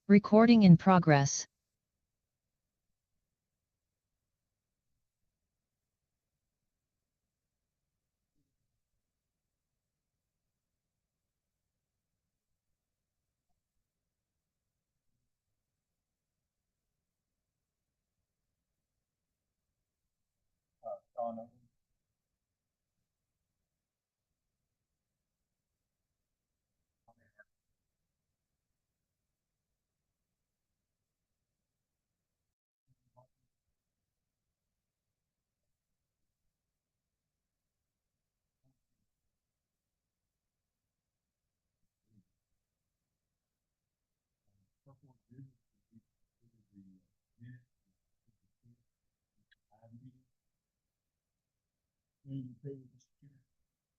Recording in progress. Donna.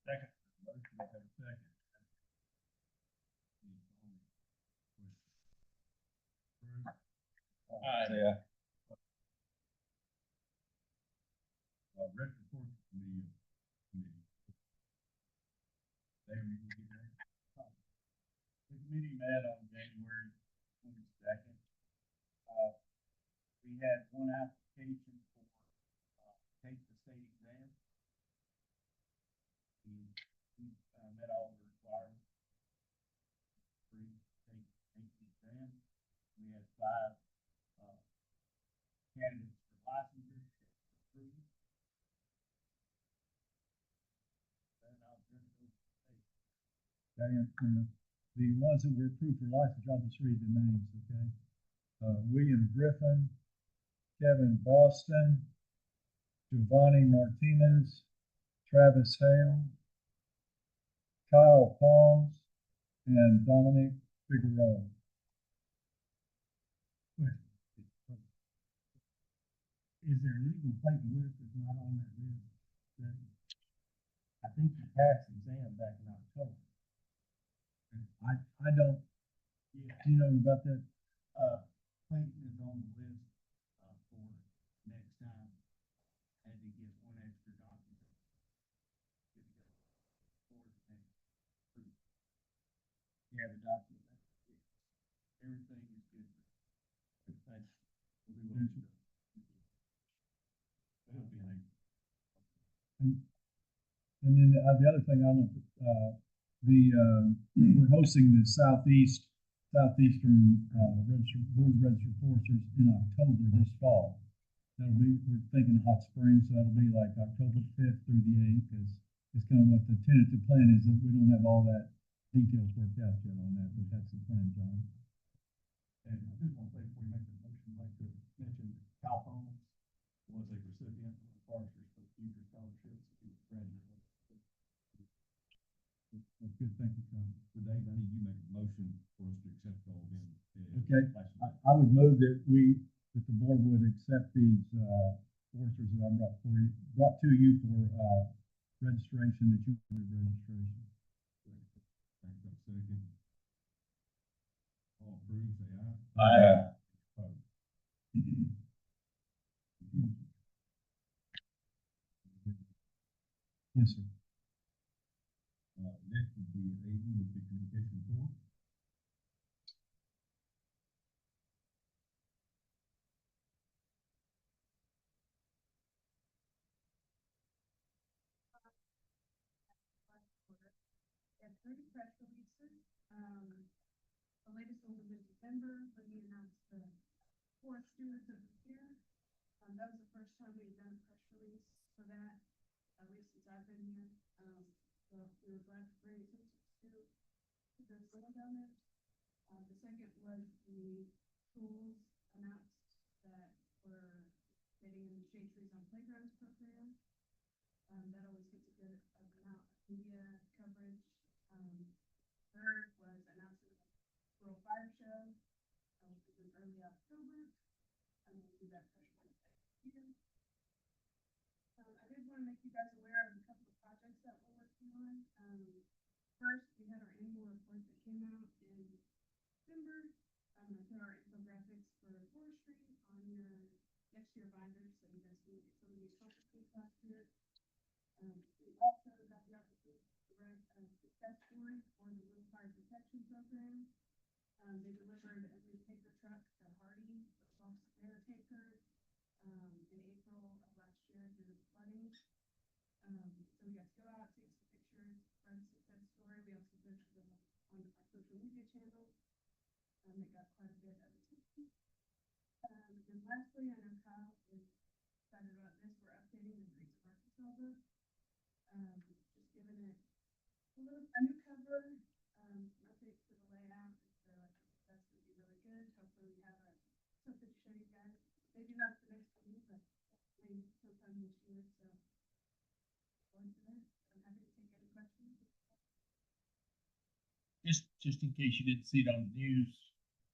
Second. Second. Yeah. Red report committee. The committee met on January 22nd. We had one application for take the state exam. We met all the requirements. Free take the exam. We had 5 candidates for licensure. And the ones that were approved for license, I'll just read the names, okay? William Griffin, Kevin Boston, Giovanni Martinez, Travis Hale, Kyle Palms, and Dominic Figueroa. Is there legal paperwork that's not on that list? I think you passed the exam back in October. I don't, do you know about that? Clayton is on the list for next time. Had to get one extra document. Yeah, the document. Everything is good. Thanks. And then the other thing I want to, we're hosting the Southeastern Board of Registered Foresters in October this fall. That'll be, we're thinking Hot Springs, so that'll be like October 5th through the 8th, is kind of what the tentative plan is. That we don't have all that details worked out yet on that, but that's the plan, John. And I just want to say before you make the motion, I'd like to mention Cal Holmes was a recipient of the Forestry for Future Scholarships. He was graduate. That's good, thank you, Tom. So Dave, I need you make a motion for us to accept all of them. Okay, I would move that the board would accept these foresters that I brought to you for registration, that you for registration. Thank you, second. All approved, say aye. Aye. Yes, sir. Next would be Aiden with the communication board. And 30 press releases. The latest one was in December when we announced the 4 stewards of the year. That was the first time we've done a press release for that, at least since I've been here. So we were glad to bring attention to the landowners. The second was the schools announced that we're getting in the Shade Trees on Playgrounds program. That always gets a good amount of media coverage. Third was announcing the Rural Fire Show, which is in early October. We'll do that pressure here. I did want to make you guys aware of a couple of projects that we're working on. First, we had our annual report that came out in December. I put our infographics for forestry on your next year binders, so you guys can get some of these conferences last year. We also got the opportunity to write a success story for the Rural Fire Protection Program. They delivered a new paper truck to Hardy, box their takers, in April of last year due to the flooding. So we got to go out, take some pictures, spread success story. We also posted them on our social media channels. It got quite a bit of attention. And lastly, I know Kyle is excited about this. We're updating the Greeks of Arkansas book. Just giving it a new cover, some updates to the layout. So I think that's going to be really good. Hopefully we have something to show you guys. Maybe not the next one, but maybe sometime this year. So going to that. I'm happy to take any questions. Just in case you didn't see it on the news,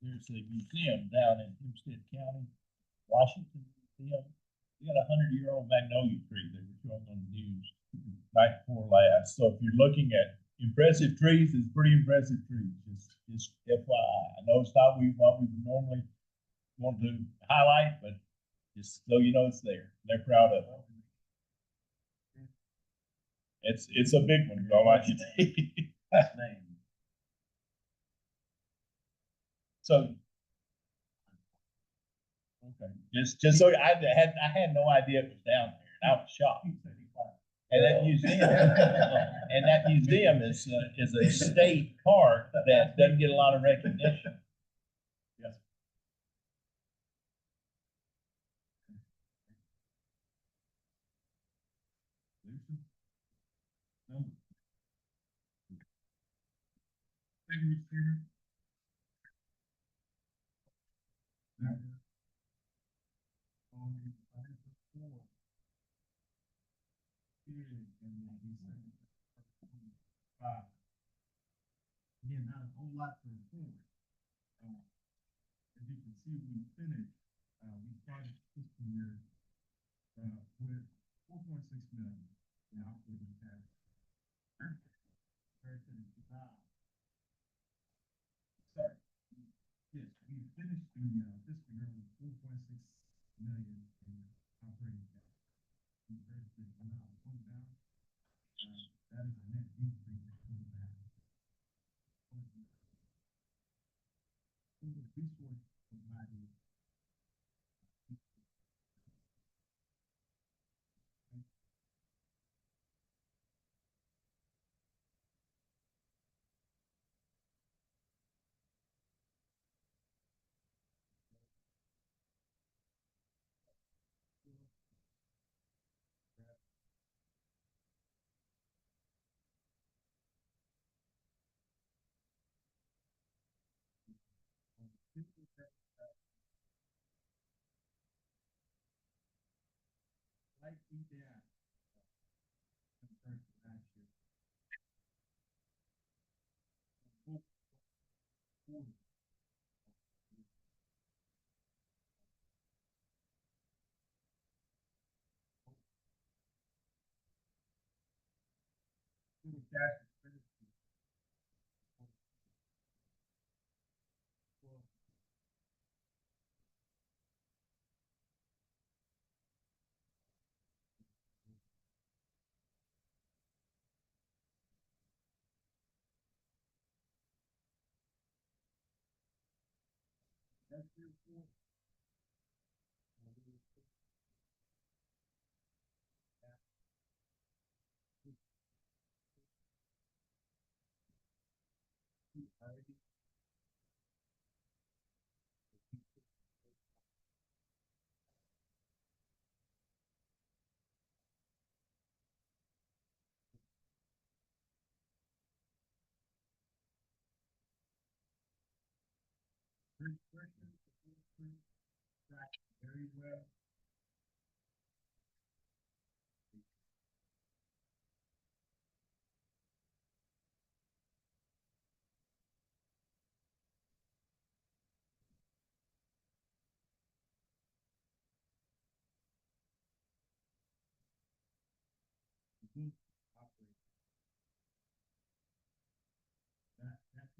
there's a museum down in Hempstead County, Washington Museum. They got 100-year-old magnolia tree they were showing on the news night before last. So if you're looking at impressive trees, it's pretty impressive trees. Just FYI. I know it's not what we would normally want to highlight, but just so you know it's there. They're proud of it. It's a big one, all I can tell you. So, okay, just so I had no idea it was down there, and I was shocked. And that museum is a state park that doesn't get a lot of recognition. Yes. Thank you, Mr. Chairman. Again, not a whole lot to report. As you can see, we finished, we started fiscal year, with 4.6 million in operating cash. Compared to the sorry, yes, we finished the fiscal year with 4.6 million in operating cash. Compared to the amount going down, that is a net increase of 20 back. The resource provided slightly down compared to last year. Cash expenditure. That's your report. Very well. Operate. That's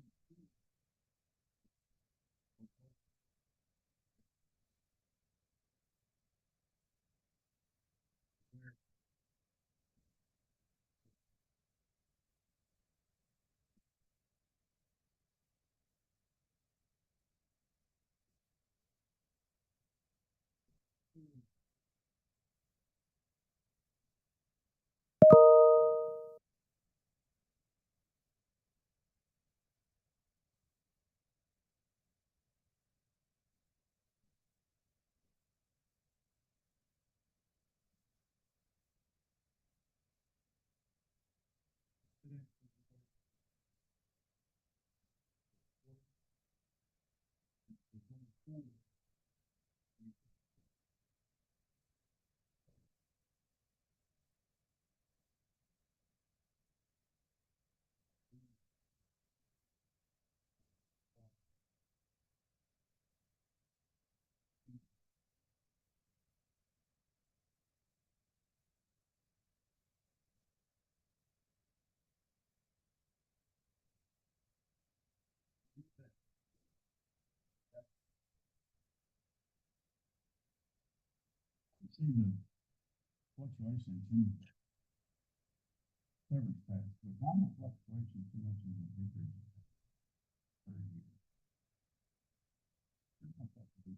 see the fluctuations in severance tax, but not the fluctuation too much in the acreage per year. There's not that big.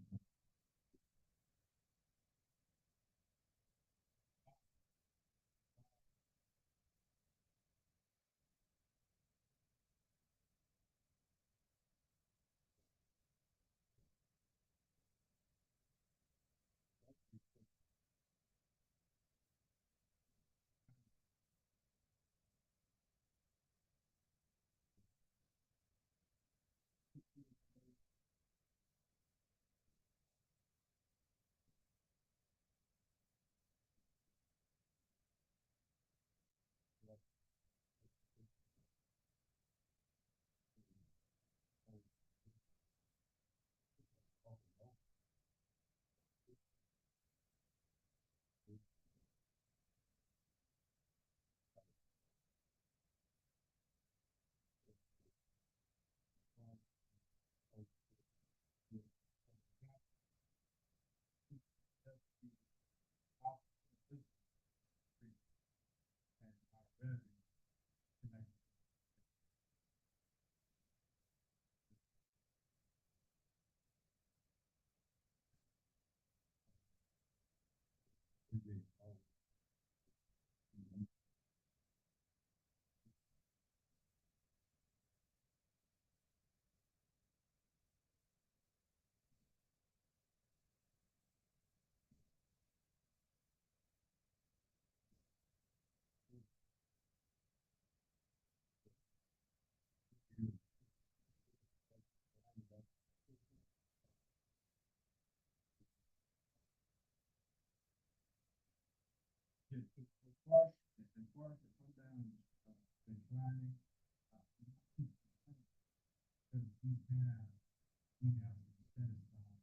As far as the come down, declining, because we have set aside.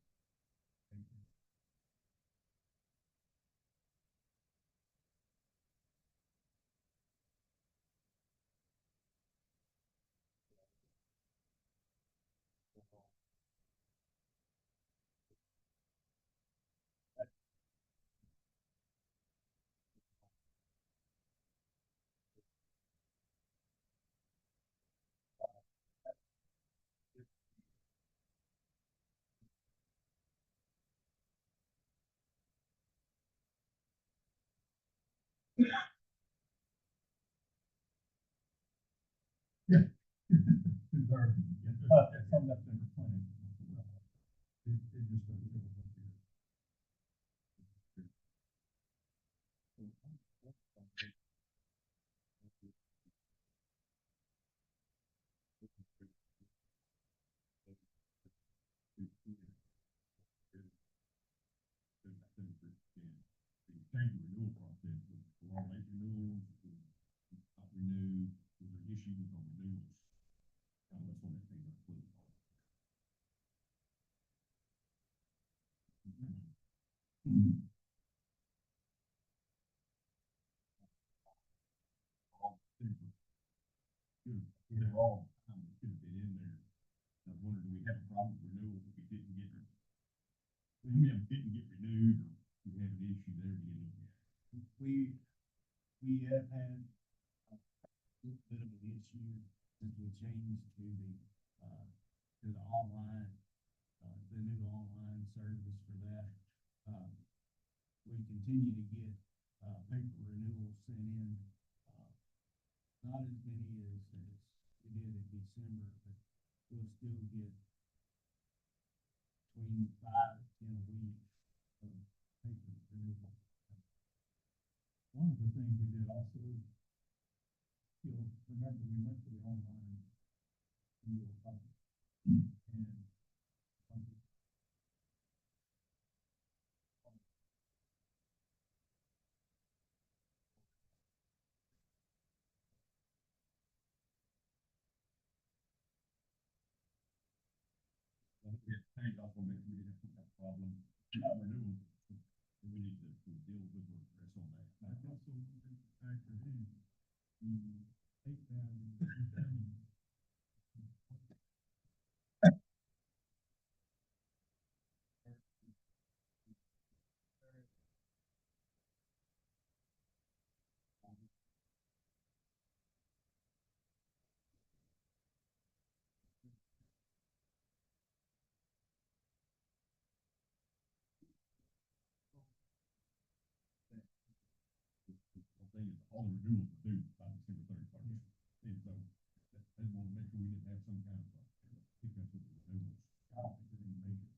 Yeah. Some that's never planned. It just doesn't go up here. Change the renewal process, we're all making renewals, not renew, there's an issue with our renewals. That's when that thing got flipped. All things were good. They're all, could have been in there. I was wondering, do we have a problem with renewals if we didn't get it? We didn't get renewed, or we have an issue there to get looked at. We have had a little bit of an issue since we changed to the online, the new online service for that. We continue to get, paper renewals sent in, not as many as we did in December, but we'll still get between 5 to 10 a week of paper renewals. One of the things we did also, you'll remember we went to the online renewal company. And we had to change off on it, we didn't have that problem, not renewal. And we need to deal with or address on that. I also wanted to factor in the take value. thing is, all the renewals are due by December 31st. And so, they want to make sure we didn't have some kind of, hiccup with the renewals. I don't think there's any major.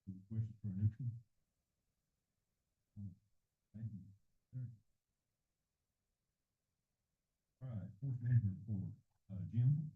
Any questions for Nixon? Thank you. Sir. All right, force management report, Jim?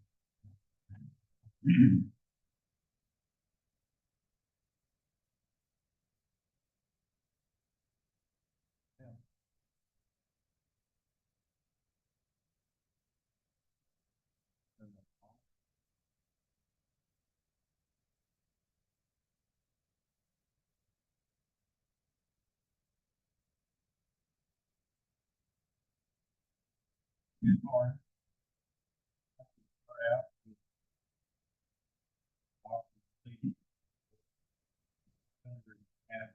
Good morning. Start out with Washington City. Hundred and,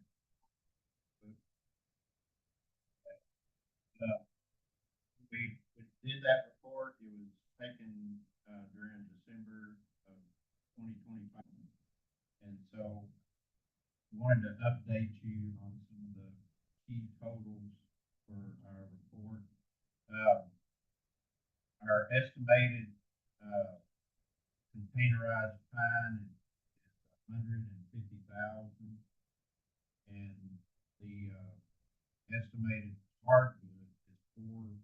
we did that report, it was taken, during December of 2025. And so, wanted to update you on some of the key totals for our report. Our estimated, containerized pine is 150,000. And the, estimated hardwood is 4.7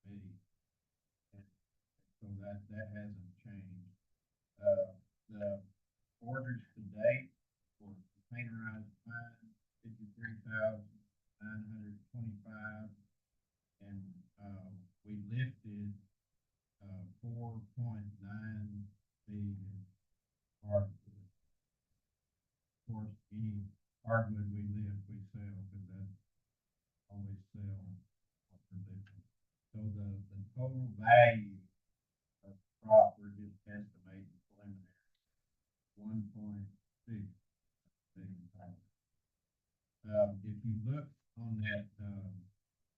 million. And so that hasn't changed. The orders to date for containerized pine, 53,925. And, we lifted, 4.9 million hardwood. Of course, any hardwood we lift, we sell, because that's always sell after lifting. So the total value of the crop, we're just estimating preliminary, 1.6 billion pounds. If you look on that,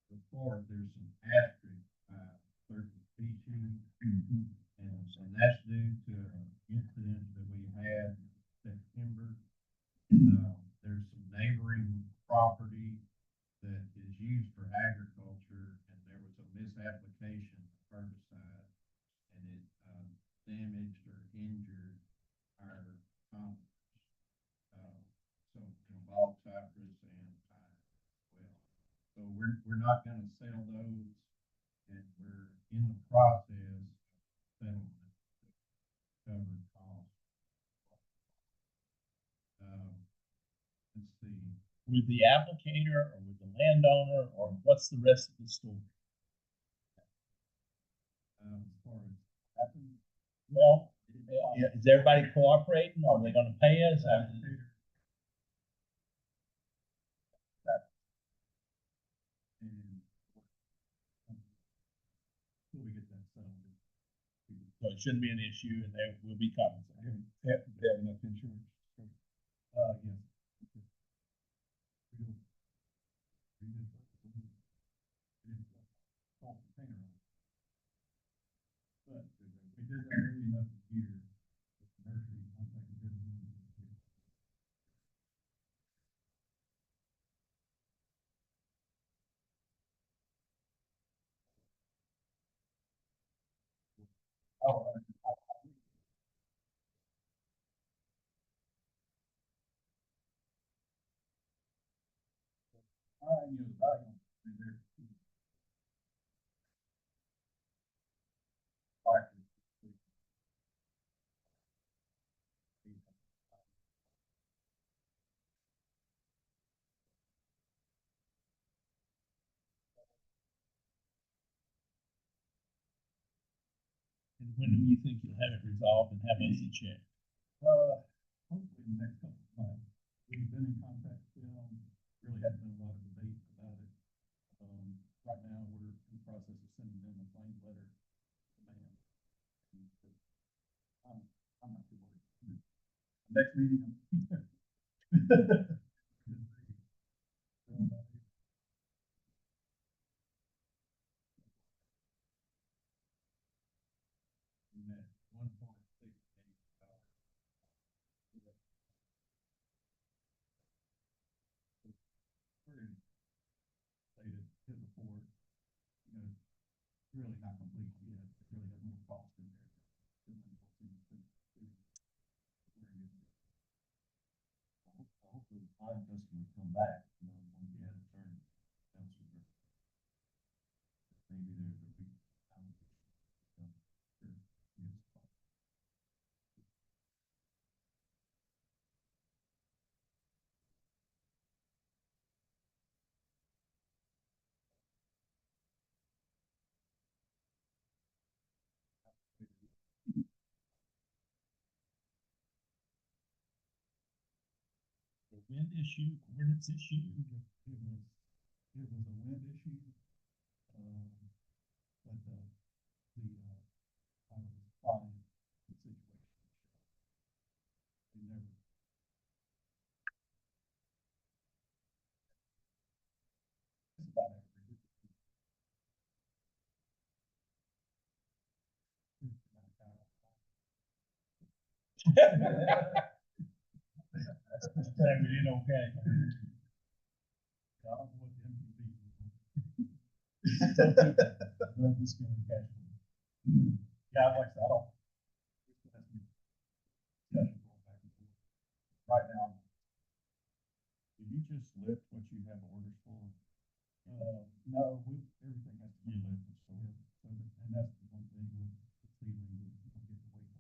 report, there's some asterisks by certain species. And that's due to an incident that we had in September. There's some neighboring property that is used for agriculture, and there was a misapplication of herbicide, and it, damaged or injured our conifers. So, bog cypress and pine as well. So we're not gonna sell those, and we're in the process of settlement to cover costs. Let's see. With the applicator or with the landowner, or what's the rest of the story? As far as happened, well, is everybody cooperating? Are they gonna pay us? Until we get that settled. So it shouldn't be an issue, and they will be compensated. They have enough insurance. Yes. But we did that early enough this year. The nursery contacted everyone. Oh, You know, the value is there. and when do you think you'll have it resolved and have us a check? Hopefully in the next couple of months. We've been in contact with them, really hasn't been a lot of debate about it. Right now, we're in the process of sending them a claims letter demand. I'm not too worried. Next meeting. And that 1.6 million dollars. really not complete yet. It really has more cost in there. Hopefully, our customers come back, you know, when we had a turn elsewhere. Maybe there's a big, sure, yes. The wind issue, coordinates issue, It was a wind issue, but I was fine the situation. They never, it's about every. saying we did okay. I don't know what the MVP is. I'm just gonna catch one. Yeah, like I said, I don't. This has been discussion going back and forth. Right now, Did you just lift what you have orders for? no, everything has to be lifted, so, and that's the one thing with the ceiling, we don't get the weight.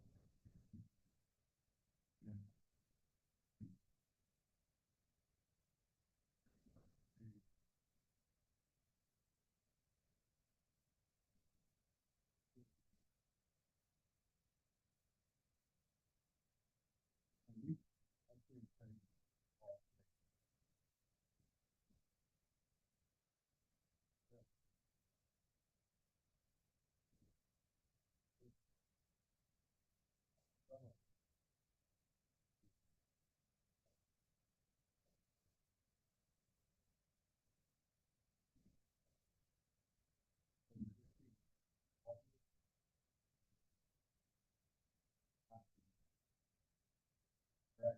Yeah.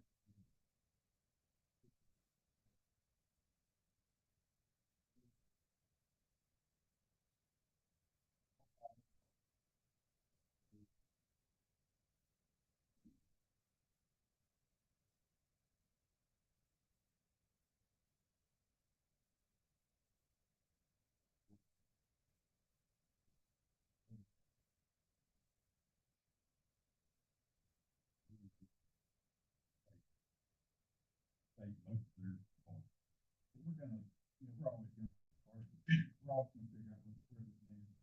Say most of their points. We're gonna, you know, we're always gonna, we're always gonna figure out where the demand is.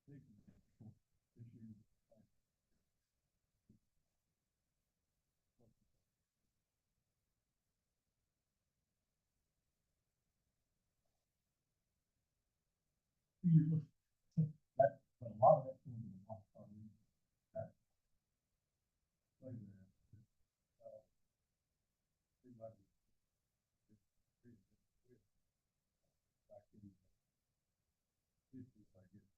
Big issue. You look, that, but a lot of that's going to the hot party. That, like that, seems like back in the 50s, I guess.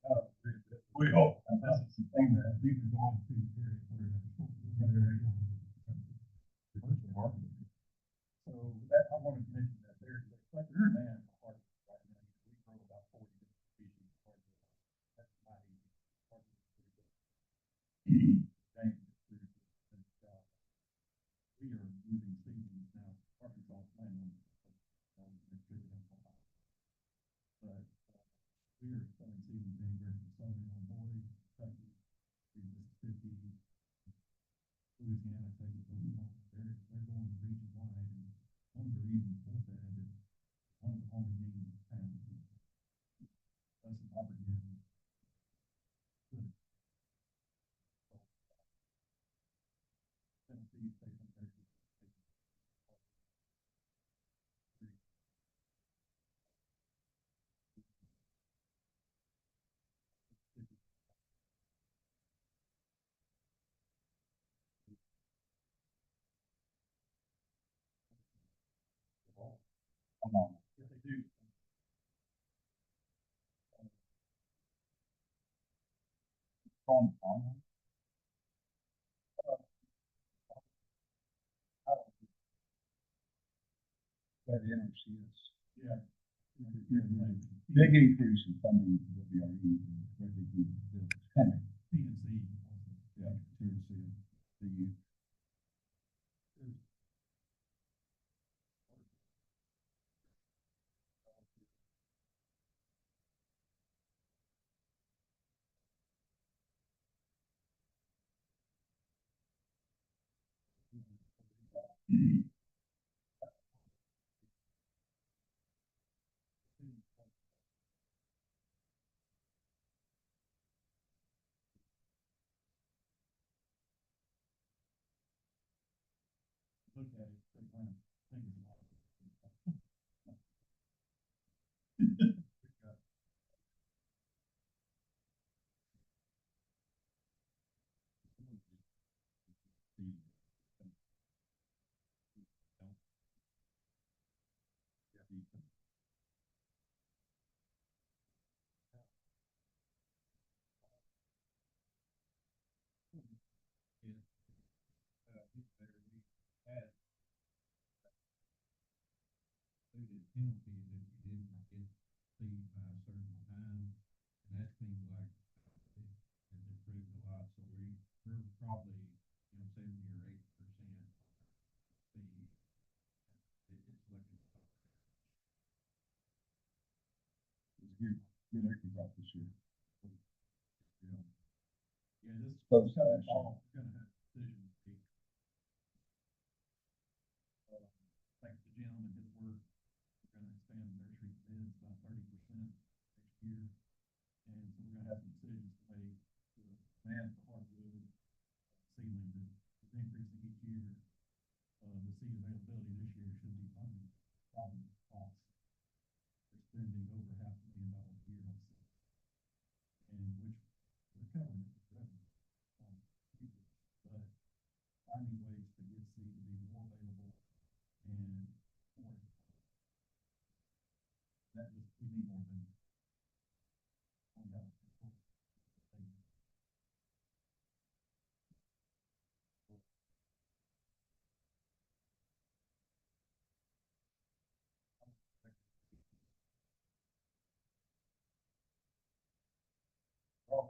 Hot, we hope. That's the thing that these are going to very, very. Commercial marketing. So that, I wanted to mention that there's like a demand for parts right now. We grow about 40 different species of parts. That's not easy. Parts is pretty good. Dangerous food. And, we are moving seasons now. Arkansas is planning on make sure we don't fall out. But we are starting season being very southern Illinois, Kentucky, Mississippi, Louisiana, Texas, Oklahoma. They're going region wide, and one of the reasons for that is one of the only games in town. Us in Auburn, good. So, Tennessee, state of Texas, Hold on. If they do. On, on. That intersees. Yeah. Big increase in funding for the WRE, for the bill is coming. PNC. Yeah, to the youth. Look at it, they kind of think it's a lot. Included penalties if you didn't get seed by a certain time, and that seems like it has improved a lot, so we're probably, 70 or 80%. It's looking. It's good acre crop this year. Yeah, this Close coming to fall, we're gonna have decisions to make. Thanks to Jim and his work, we're gonna expand nursery bids by 30% next year. And so we're gonna have some decisions to make to plant the hardwood seedling that is increasing each year. The seed availability this year should be funded problem costs. We're spending over $500,000 a year on seed. And which we're covering it with revenue. But finding ways to get seed to be more available and more. That was, we need more than. $1.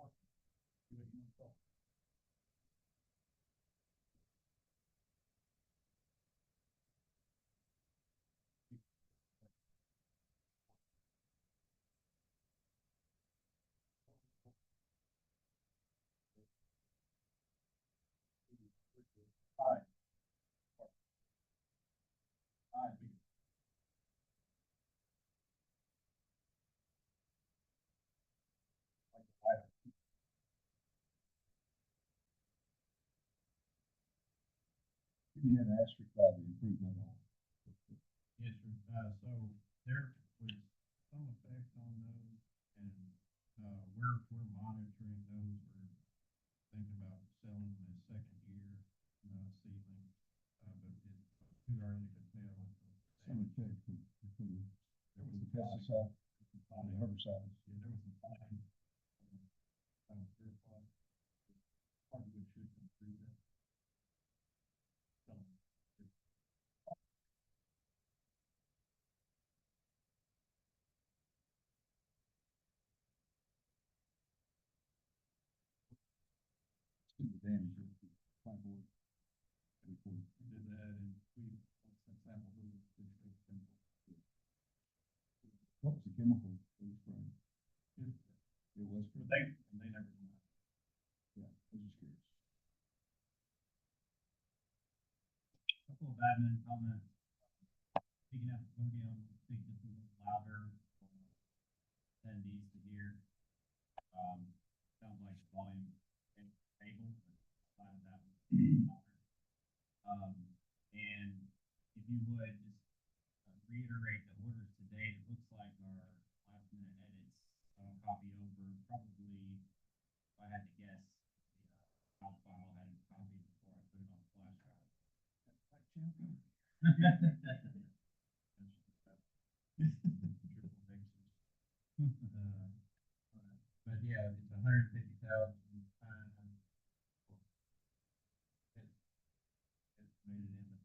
You had an asterisk by the improvement on. Yes, sir. So there was some effect on those, and, we're monitoring those. We're thinking about selling them as second year, seedling, but it's too early to tell. Some of the, there was the pesticide, on the herbicides. Yeah, there was some fine. Hardwood should come through that. It's good to damage your plant board. We did that and we, some samples of it, which they can. What was the chemical it was spraying? It It was, But they never did that. yeah, I was just curious. Couple of admin comments. Speaking at the podium, I think this is louder for attendees to hear. Sounds like the volume is stable, but outside of that, louder. And if you would just reiterate the orders today, it looks like our last minute edits, copy over probably, if I had to guess, the file had it copied before I put it on the flash drive. $150,000 estimated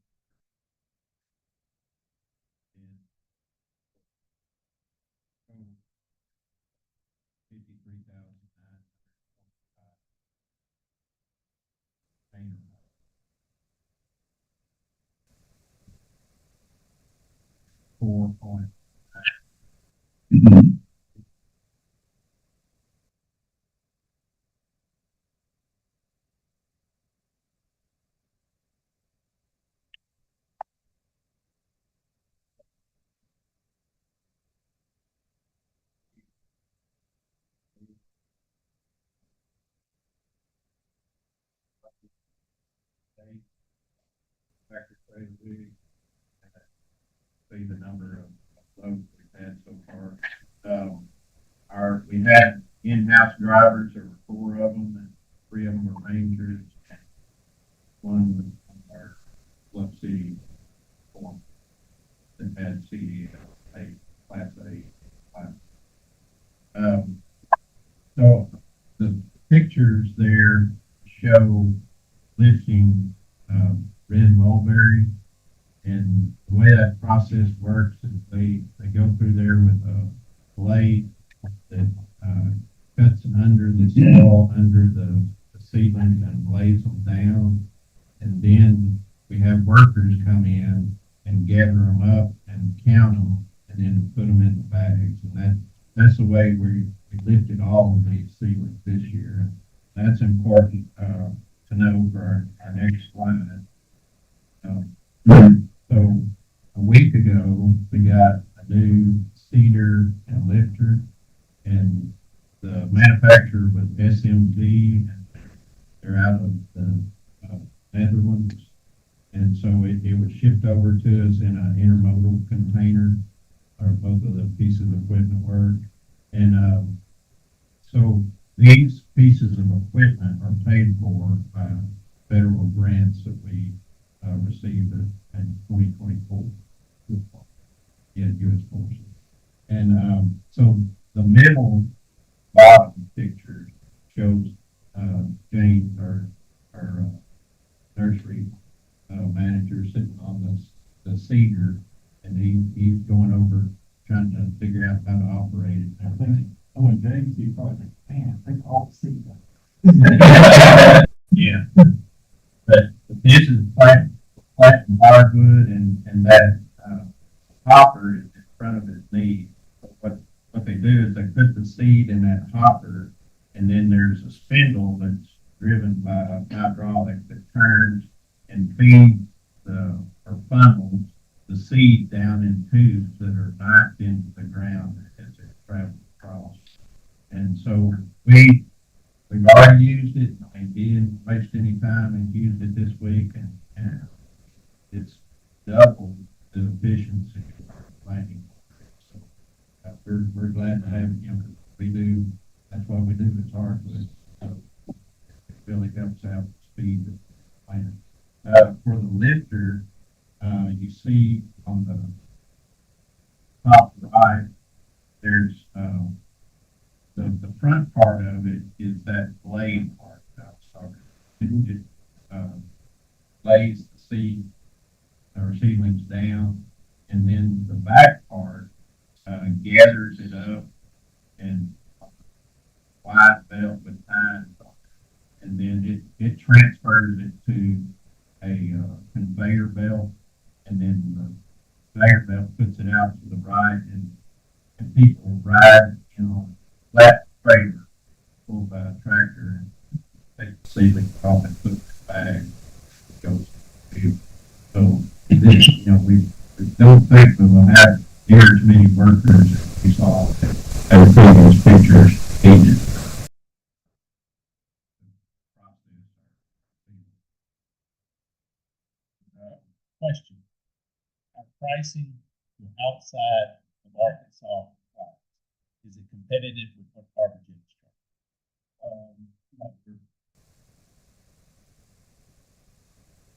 in total 53,925. Painter. 4 point. Tractor trailer big, see the number of loads we've had so far. We had in-house drivers, there were 4 of them, and 3 of them were rangers. One was our Bluff City form that had CDL, Class A. Class. So the pictures there show lifting red mulberry, and the way that process works is they go through there with a blade that cuts under the soil, under the seedlings, and lays them down. And then we have workers come in and gather them up and count them, and then put them in the bags. And that's the way we lifted all of these seedlings this year. That's important to know for our next slide. So a week ago, we got a new seeder and lifter, and the manufacturer was SMZ, and they're out of the Netherlands. And so it was shipped over to us in an intermodal container, or both of the pieces of equipment were. And so these pieces of equipment are paid for by federal grants that we received in 2024. U.S. Forestry. And so the middle bottom picture shows James, our nursery manager, sitting on the cedar, and he's going over trying to figure out how to operate it and everything. Oh, and James, you probably think, man, I think all see that. Yeah. But this is plant and hardwood, and that hopper is in front of his knee. What they do is they put the seed in that hopper, and then there's a spindle that's driven by a hydraulic that turns and feeds or funnels the seed down in tubes that are knocked into the ground as it travels across. And so we've already used it. We didn't waste any time and used it this week, and it's double the efficiency of our planting. So we're glad to have it. We do. That's what we do. It's hardwood. So it really helps out the speed of planting. For the lifter, you see on the top right, there's the front part of it is that blade part that I was talking about. It lays the seed or seedlings down, and then the back part gathers it up and wide belt with tines on it, and then it transfers it to a conveyor belt, and then the conveyor belt puts it out to the right, and people ride, flat trailer pulled by a tractor and take the seedling off and put it in the bag. It goes to the field. So this, we don't think we will have near as many workers as we saw at the previous pictures needed. Question. Our pricing from outside of Arkansas, is it competitive with what Carthage is?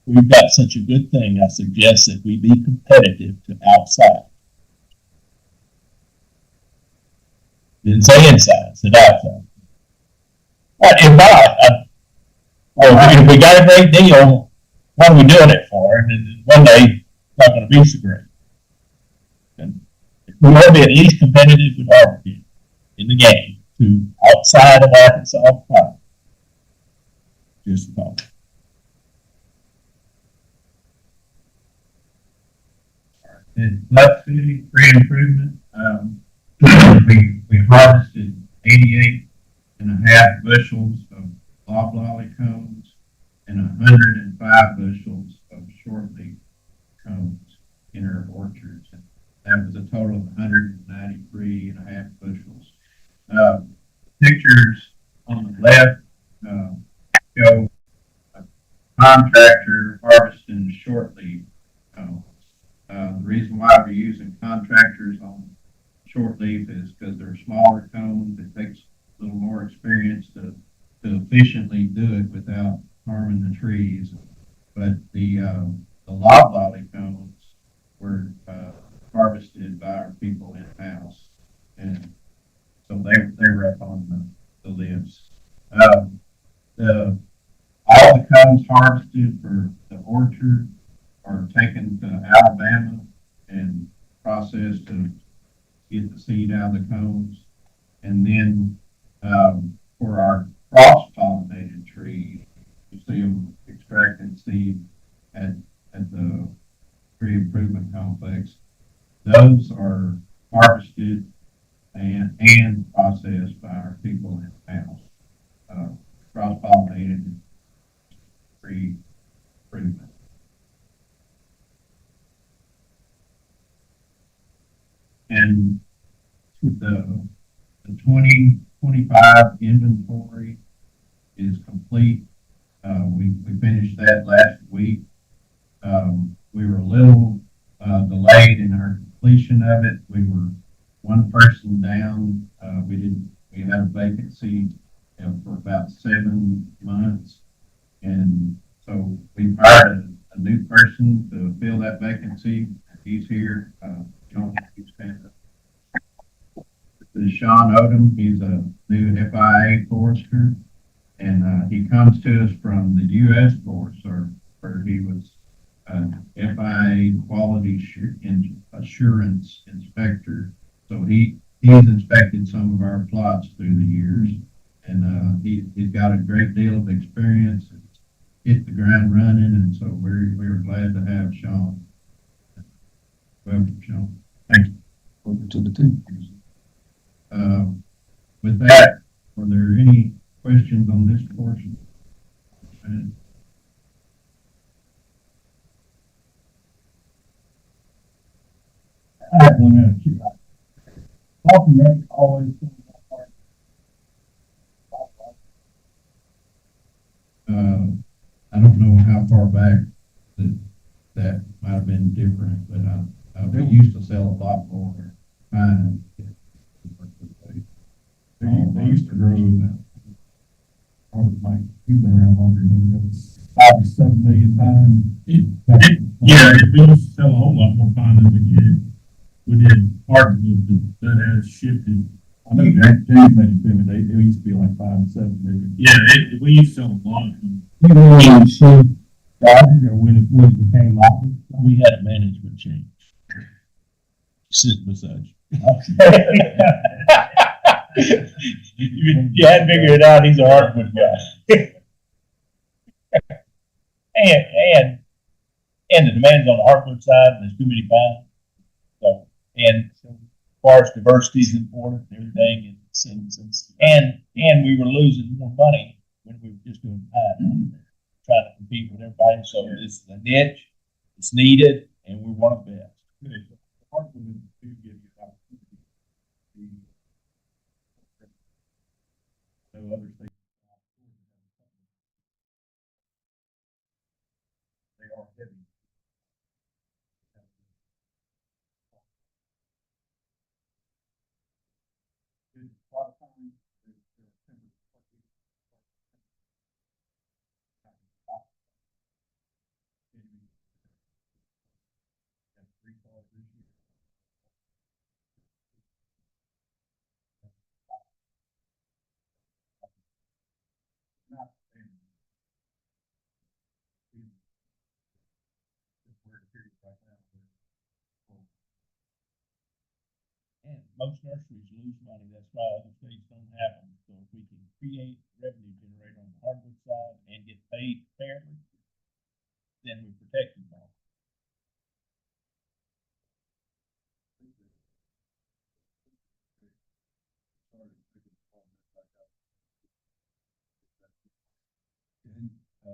We've got such a good thing, I suggest that we be competitive to outside. Didn't say inside, said outside. If not, well, if we got a great deal, what are we doing it for? And then one day, it's not gonna be so great. And we want to be at least competitive with Arkansas in the game to outside of Arkansas five. Just a thought. In Left City, pre-improvement, we harvested 88.5 bushels of loblolly cones and 105 bushels of shortleaf cones in our orchards. That was a total of 193.5 bushels. Pictures on the left show a contractor harvesting shortleaf cones. The reason why we're using contractors on shortleaf is because they're smaller cones. It takes a little more experience to efficiently do it without harming the trees. But the loblolly cones were harvested by our people in house, and so they were up on the lifts. The all the cones harvested for the orchard are taken to Alabama and processed to get the seed out of the cones. And then for our cross-pollinated trees, you see them extracting seed at the tree improvement complex. Those are harvested and processed by our people in house. Cross-pollinated tree improvement. And the 2025 inventory is complete. We finished that last week. We were a little delayed in our completion of it. We were one person down. We had a vacancy for about 7 months. And so we hired a new person to fill that vacancy. He's here. John, he's stand up. This is Sean Odom. He's a new FIA forester, and he comes to us from the U.S. Forest Service, where he was an FIA quality assurance inspector. So he's inspected some of our plots through the years, and he's got a great deal of experience. Hit the ground running, and so we're glad to have Sean. Welcome, Sean. Thank you. Over to the team. With that, are there any questions on this portion? I have one out here. Often they always. I don't know how far back that might have been different, but we used to sell a lot more pine. They used to grow. Mike, he's been around longer than me. It was 5 or 7 million pine. We used to sell a whole lot more pine than we did. We did hardwood, but that has shifted. I know James mentioned to me, they used to be like 5 and 7 million. Yeah, we used to sell a lot of them. You know, when it became office. We had a management change. Sit beside you. You hadn't figured it out. He's a hardwood guy. and the demands on the hardwood side, there's too many pine. So, and forest diversity is important and everything. And we were losing more money when we were just doing pine, trying to compete with everybody. So this is a niche, it's needed, and we're one of the best. The hardwood do give you opportunity. No other states. They are heavy. A lot of times, most nurseries lose money, that's why other states don't have them. So if we can create revenue generator on the hardwood side and get paid fairly, then we protect them all.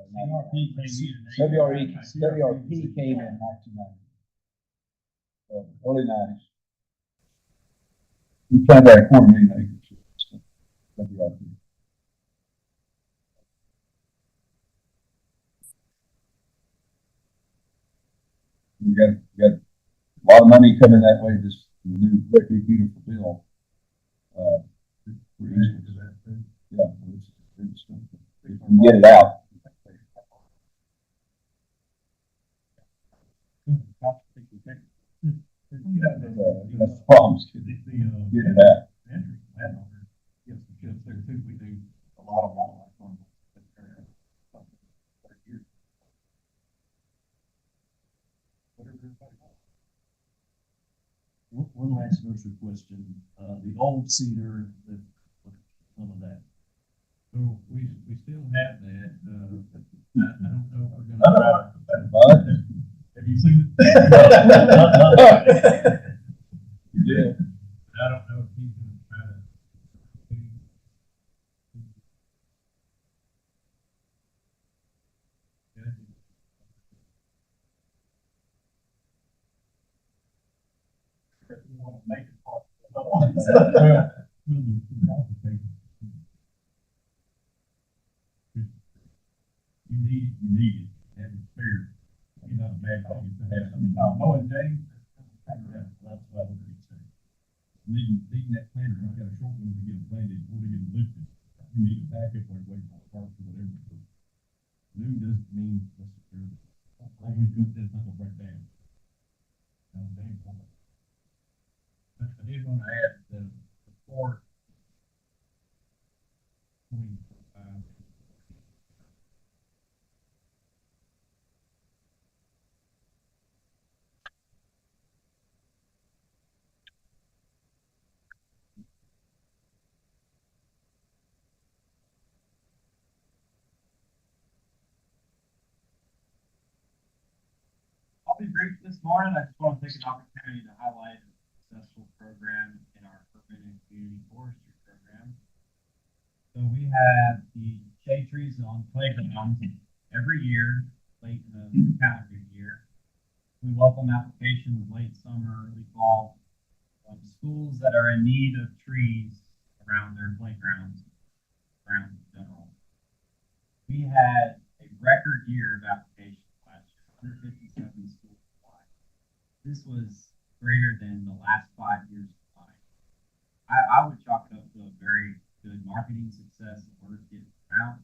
CRP came in. WRP came in 1990. Early 90s. We planted about 250,000 acres. WRP. We got a lot of money coming that way, this new great big beautiful bill. Yeah, it's we can get it out. That's the problem, get it out. Yes, because there too, we do a lot of wildlife on that area. 30 years. Whatever everybody wants. One last nursery question, the old cedar, some of that. So we still have that, I don't know if we're gonna. But Have you seen it? you did. I don't know if he's gonna try to. You want to make it possible. You need it, and it's fair. You're not a bad thing to have. Knowing James, that's what I would say. Needing that planter, I've got a short one to get it planted, before they get it lifted. You need a backup when you're waiting for a park or whatever. New doesn't mean necessarily, always good, that's not gonna break down. But I did want to add the support. I'll be brief this morning. I just want to take an opportunity to highlight a successful program in our urban and community forestry program. So we have the shade trees on playgrounds every year, late in the calendar year. We welcome applications late summer, early fall, from schools that are in need of trees around their playgrounds, grounds in general. We had a record year of applications last year, 157 schools applied. This was greater than the last 5 years combined. I would chalk it up to a very good marketing success and word getting around.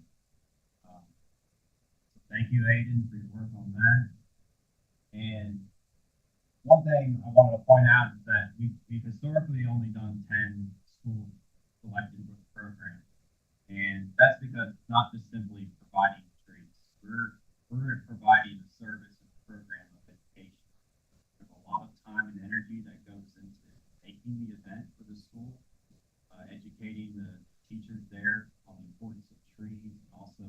So thank you, Aiden, for your work on that. And one thing I wanted to point out is that we've historically only done 10 schools selected with the program. And that's because it's not just simply providing trees. We're providing a service and program of education. There's a lot of time and energy that goes into making the event for the school, educating the teachers there on the importance of trees, and also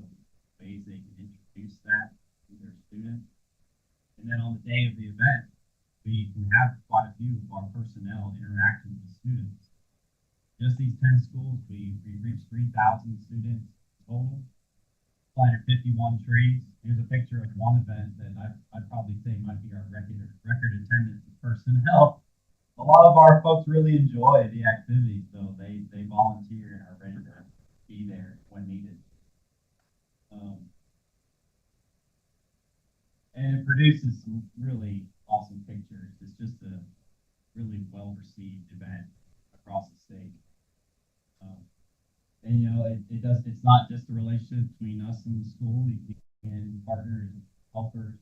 ways they can introduce that to their students. And then on the day of the event, we can have quite a few of our personnel interacting with students. Just these 10 schools, we reached 3,000 students total, planted 51 trees. Here's a picture of one event that I'd probably say might be our record attendance of personnel. A lot of our folks really enjoy the activity, so they volunteer and are ready to be there when needed. And it produces some really awesome pictures. It's just a really well-received event across the state. And you know, it's not just a relationship between us and the school. We can partners and helpers,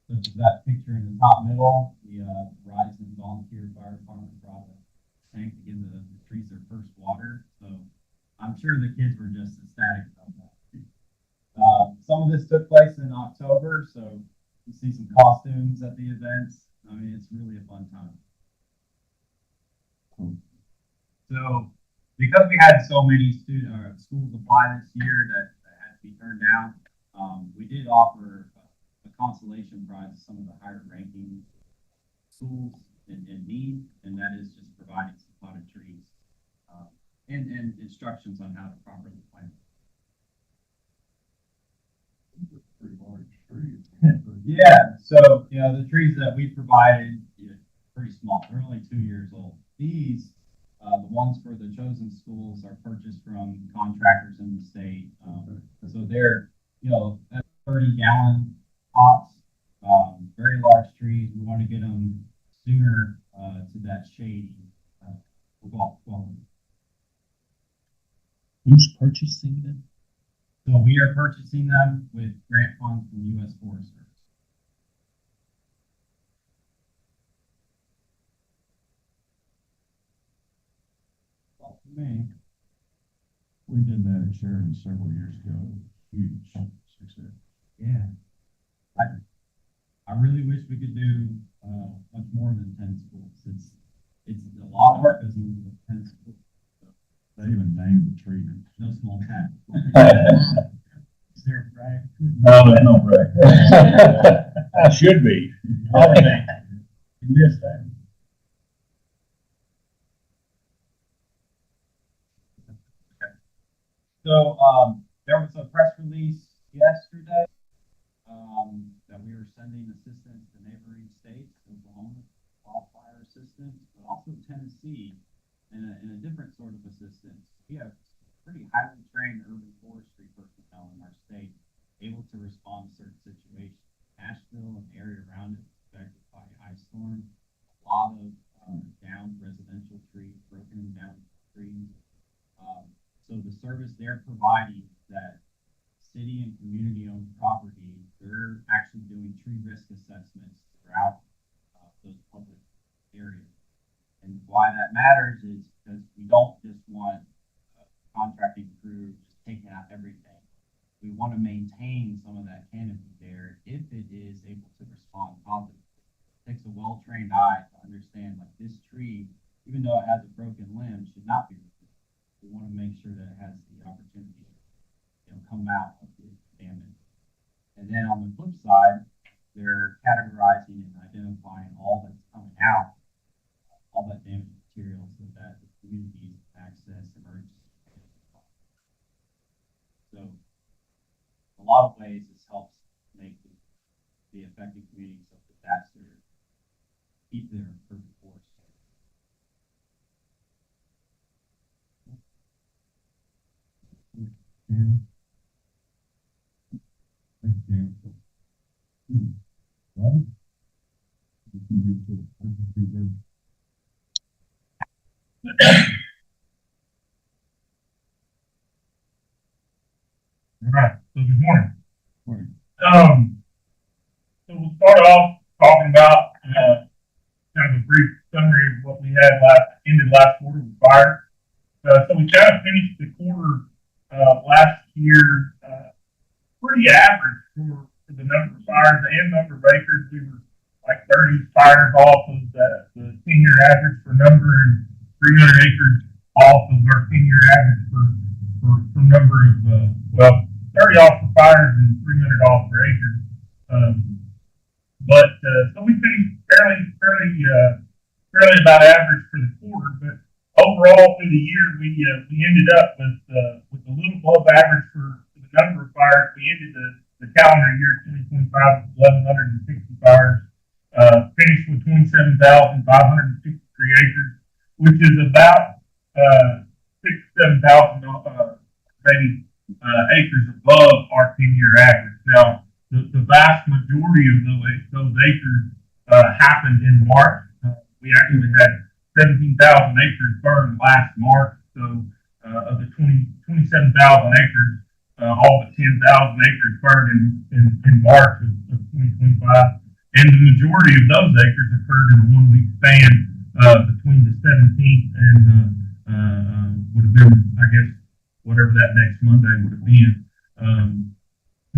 such as that picture in the top middle. The Horizon Volunteer Fire Department brought a tank to give the trees their first water. So I'm sure the kids were just ecstatic about that. Some of this took place in October, so you see some costumes at the events. I mean, it's really a fun time. So because we had so many schools apply this year that had to be turned down, we did offer a consolation prize to some of the higher ranking schools in need, and that is just providing some potted trees and instructions on how to properly plant. Pretty large trees. Yeah, so the trees that we provided, pretty small. They're only 2 years old. These, the ones for the chosen schools, are purchased from contractors in the state. So they're at 30-gallon pots, very large trees. We want to get them sooner to that shady quality. Who's purchasing them? So we are purchasing them with grant funds from U.S. Forest Service. Well, for me, We did that at Sheridan several years ago. Huge success. yeah, I really wish we could do much more than 10 schools. It's a lot of work, doesn't it? 10 schools. They even named the tree. No small task. Is there a brag? No, there's no break. I should be. Holiday. You missed that. So there was a press release yesterday that we were sending assistance to neighboring states, Oklahoma, wildfire assistance, but also Tennessee, in a different sort of assistance. We have pretty highly trained urban forestry personnel in our state, able to respond to certain situations. Asheville and the area around it was affected by ice storm. A lot of downed residential trees, broken down trees. So the service they're providing, that city and community-owned property, they're actually doing tree risk assessments throughout those public areas. And why that matters is because we don't just want a contracting crew just taking out everything. We want to maintain some of that canopy there if it is able to respond positively. It takes a well-trained eye to understand, like, this tree, even though it has a broken limb, should not be removed. We want to make sure that it has the opportunity to come out of the damage. And then on the flip side, they're categorizing and identifying all that's coming out, all that damaged material, so that the communities access emergency. So a lot of ways this helps make the affected communities of disaster keep their perfect force. Yeah. Thank you. Robert? You can get to the All right, so good morning. Morning. So we'll start off talking about, kind of a brief summary of what we had ended last quarter with fire. So we kind of finished the quarter, last year, pretty average for the number of fires and number of acres. We were like 30 fires off of the 10-year average for number, and 300 acres off of our 10-year average for number of, 30 off for fires and 300 off for acres. So we finished fairly about average for the quarter, but overall through the year, we ended up with a little above average for the number of fires. We ended the calendar year 2025 with 1,160 fires, finished with 27,563 acres, which is about 7,000 maybe acres above our 10-year average. Now, the vast majority of those acres happened in March. We actually had 17,000 acres burned last March. So of the 27,000 acres, all but 10,000 acres burned in March of 2025. And the majority of those acres occurred in a 1-week span between the 17th and would have been, I guess, whatever that next Monday would have been.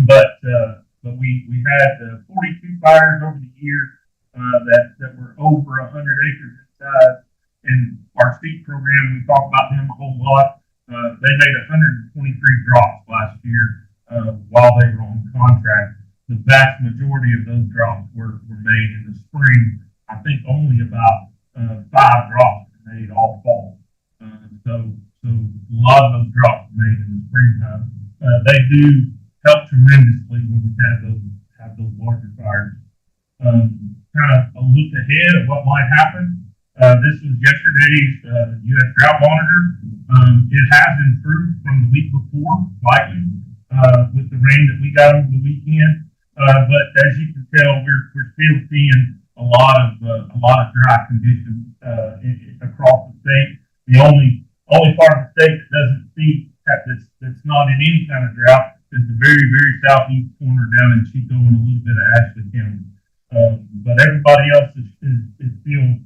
But we had 42 fires over the year that were over 100 acres in size. and our seat program, we talk about them a whole lot. They made 123 drops last year, while they were on contract. The vast majority of those drops were made in the spring. I think only about 5 drops were made all fall. So a lot of those drops were made in the springtime. They do help tremendously when we have those larger fires. Kind of a look ahead of what might happen. This was yesterday's U.S. drought monitor. It has improved from the week before slightly with the rain that we got over the weekend. But as you can tell, we're still seeing a lot of dry conditions across the state. The only part of the state that doesn't see that's not in any kind of drought is the very southeast corner down in Chico and a little bit of Ashley County. But everybody else is still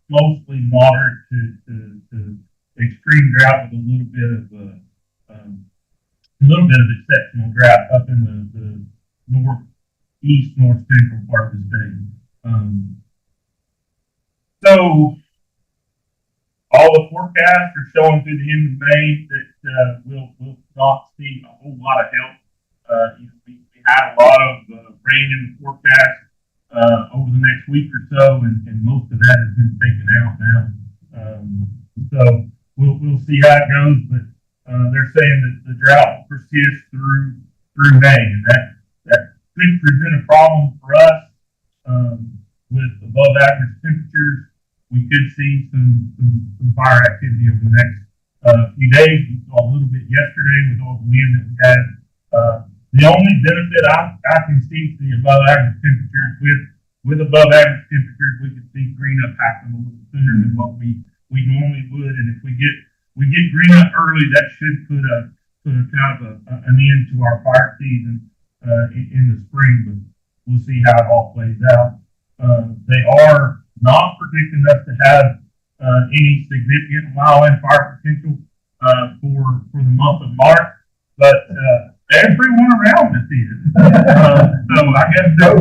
mostly moderate to extreme drought with a little bit of exceptional drought up in the north central part of the state. So all the forecasts are showing through the end of May that we'll not see a whole lot of help. We had a lot of rain in the forecast over the next week or so, and most of that has been taken out now. So we'll see how it goes, but they're saying that the drought will persist through May, and that could present a problem for us with above average temperatures. We could see some fire activity over the next few days. We saw a little bit yesterday with all the wind that we had. The only benefit I can see to the above average temperatures with above average temperatures, we could see green up happen a little sooner than what we normally would. And if we get green up early, that should put a kind of an end to our fire season in the spring. But we'll see how it all plays out. They are not predicting us to have any significant wildland fire potential for the month of March, but everyone around us is. So I guess there's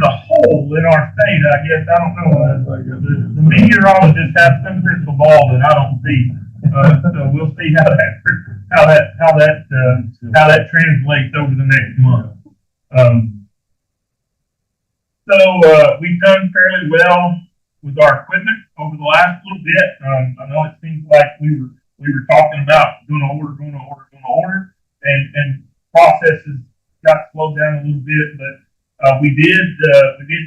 a hole in our state. I guess I don't know. The meteorologists have some crystal ball that I don't see. So we'll see how that translates over the next month. So we've done fairly well with our equipment over the last little bit. I know it seems like we were talking about going to order, and processes got slowed down a little bit, but we did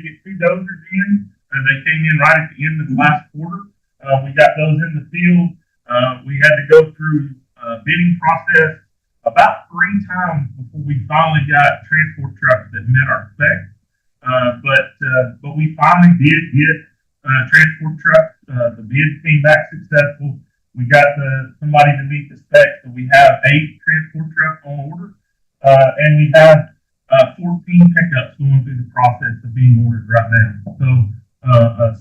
get 2 dozers in, and they came in right at the end of the last quarter. We got those in the field. We had to go through a bidding process about 3 times before we finally got transport trucks that met our specs. But we finally did get transport trucks. The bid came back successful. We got somebody to meet the specs, so we have 8 transport trucks on order, and we have 14 pickups going through the process of being ordered right now. So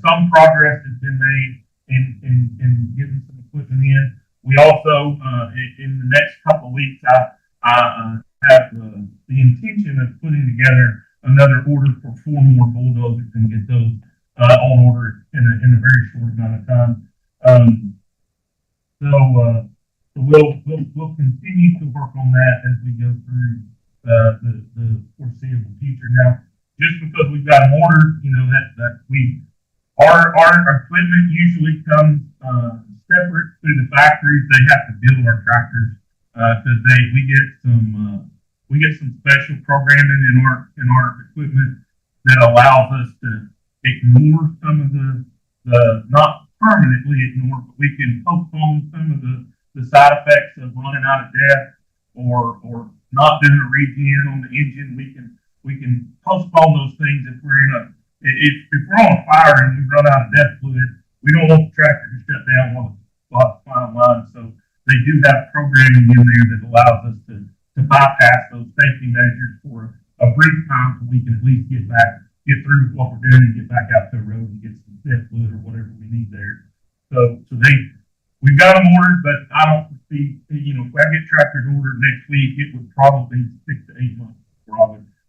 some progress has been made in getting some equipment in. We also, in the next couple of weeks, I have the intention of putting together another order for 4 more bulldozers and get those on order in a very short amount of time. So we'll continue to work on that as we go through the foreseeable future. Now, just because we've got them ordered, that our equipment usually comes separate through the factories. They have to build our tractors because we get some special programming in our equipment that allows us to ignore some of the not permanently ignore, but we can postpone some of the side effects of running out of gas or not doing a regen on the engine. We can postpone those things if we're on a fire and we run out of DEF fluid. We don't want the tractor to shut down while it's flying line. So they do have programming in there that allows us to bypass those safety measures for a brief time so we can at least get through what we're doing and get back out to the road and get some DEF fluid or whatever we need there. So we've got them ordered, but I don't see, if I get tractors ordered next week, it would probably be 6 to 8 months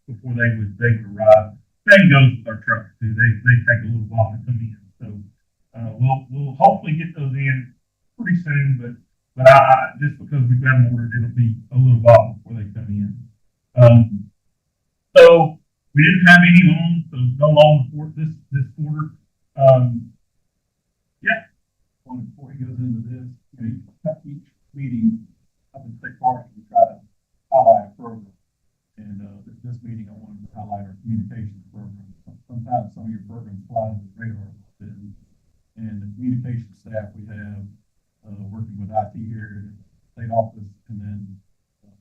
before they would arrive. Same goes with our trucks too. They take a little while to come in. So, we'll hopefully get those in pretty soon, but I just because we've got them ordered, it'll be a little while before they come in. So we didn't have any loans, so no loan for this quarter. Before he goes into this, each meeting, up in State Forestry, we try to highlight a program. And, this meeting, I wanted to highlight our communications program. Sometimes some of your programs fly under the radar a little bit. And the communication staff we have, working with IT here at the state office, and then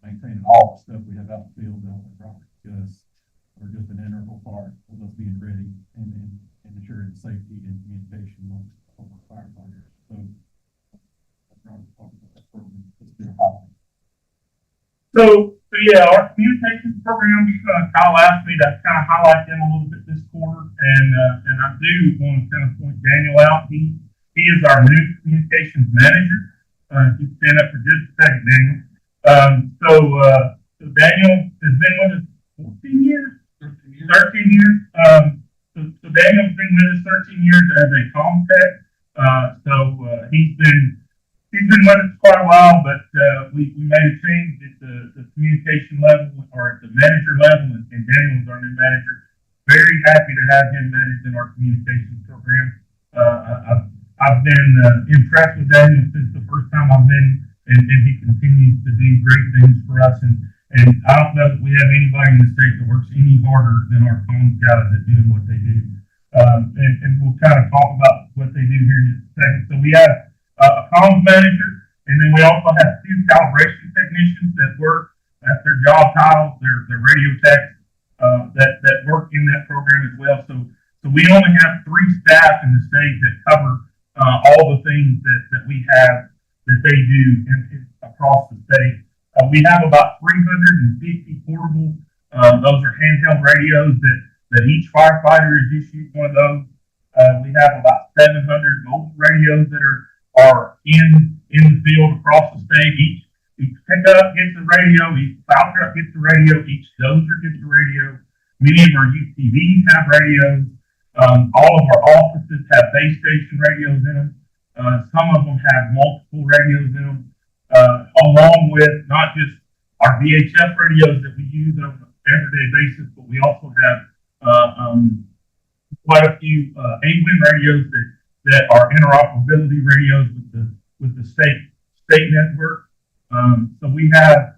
maintaining all the stuff we have out in the field down in Robert, just are just an integral part of us being ready and ensuring safety and communication amongst all our firefighters. So, that's what I'm talking about that program. It's their highlight. So yeah, our communications program, Kyle asked me to kind of highlight them a little bit this quarter, and I do want to kind of point Daniel out. He is our new communications manager. If you stand up for just a second, Daniel. So Daniel has been with us 14 years? 13 years. So Daniel's been with us 13 years as a comm tech. He's been with us quite a while, but we made a change at the communication level or at the manager level, and Daniel's our new manager. Very happy to have him managing our communications program. I've been impressed with Daniel since the first time I've been, and he continues to do great things for us. And I don't know that we have anybody in the state that works any harder than our comms guys at doing what they do. And we'll kind of talk about what they do here in just a second. So we have a comms manager, and then we also have 2 calibration technicians that work. That's their job titles. They're radio techs that work in that program as well. So we only have 3 staff in the state that cover all the things that we have that they do across the state. We have about 350 portable. Those are handheld radios that each firefighter is issued one of those. We have about 700 mobile radios that are in the field across the state. Each pickup gets a radio, each plow truck gets a radio, each dozer gets a radio. Many of our UTVs have radios. All of our offices have base station radios in them. Some of them have multiple radios in them, along with not just our VHF radios that we use on an everyday basis, but we also have quite a few 8-win radios that are interoperability radios with the state network. So we have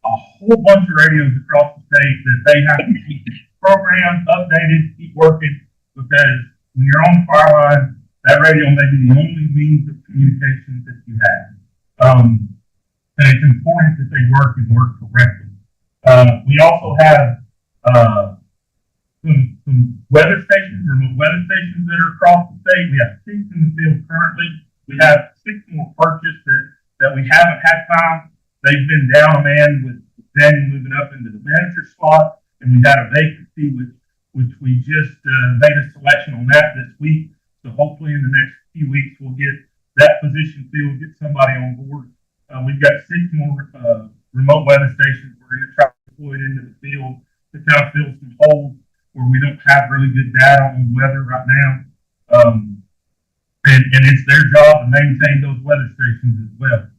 a whole bunch of radios across the state that they have to keep programmed, updated, keep working, because when you're on the fire line, that radio may be the only means of communication that you have. And it's important that they work and work correctly. We also have some weather stations, remote weather stations that are across the state. We have 6 in the field currently. We have 6 more purchased that we haven't had time. They've been down a man with Daniel moving up into the manager slot, and we had a vacancy which we just made a selection on that this week. So hopefully in the next few weeks we'll get that position filled, get somebody on board. We've got 6 more remote weather stations. We're going to try to deploy it into the field to kind of fill some holes where we don't have really good data on weather right now. And it's their job to maintain those weather stations as well.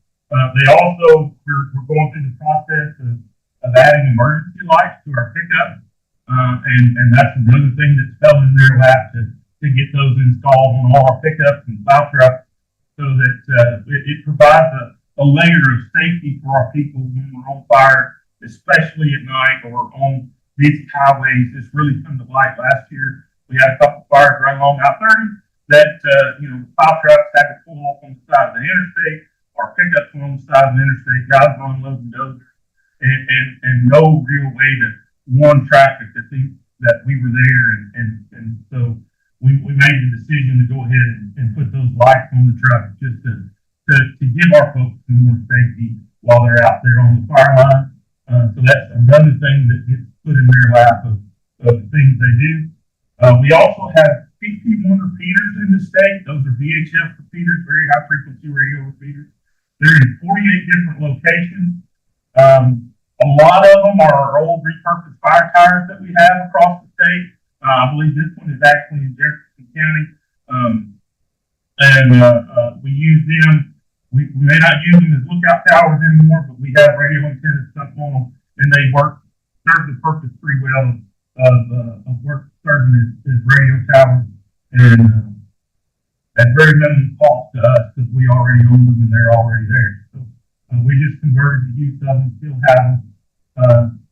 They also, we're going through the process of adding emergency lights to our pickup. And that's another thing that's fell in their lap to get those installed on all our pickups and plow trucks, so that it provides a layer of safety for our people when we're on fire, especially at night or on these highways. It's really come to light last year. We had a couple fires right along I-30 that the plow trucks had to pull off on the side of the interstate. Our pickups were on the side of the interstate. Guys were unloading dozers, and no real way to warn traffic that we were there. And so we made the decision to go ahead and put those lights on the truck just to give our folks some more safety while they're out there on the fire line. So that's another thing that gets put in their lap of the things they do. We also have PT1 repeaters in the state. Those are VHF repeaters, very high frequency radio repeaters. They're in 48 different locations. A lot of them are our old repurposed fire tires that we have across the state. I believe this one is actually in Jefferson County. We use them. We may not use them as lookout towers anymore, but we have radio antennas stuff on them, and they serve the purpose pretty well of work serving as radio towers, and at very minimum cost to us because we already own them and they're already there. So we just converted the use of them, still have them.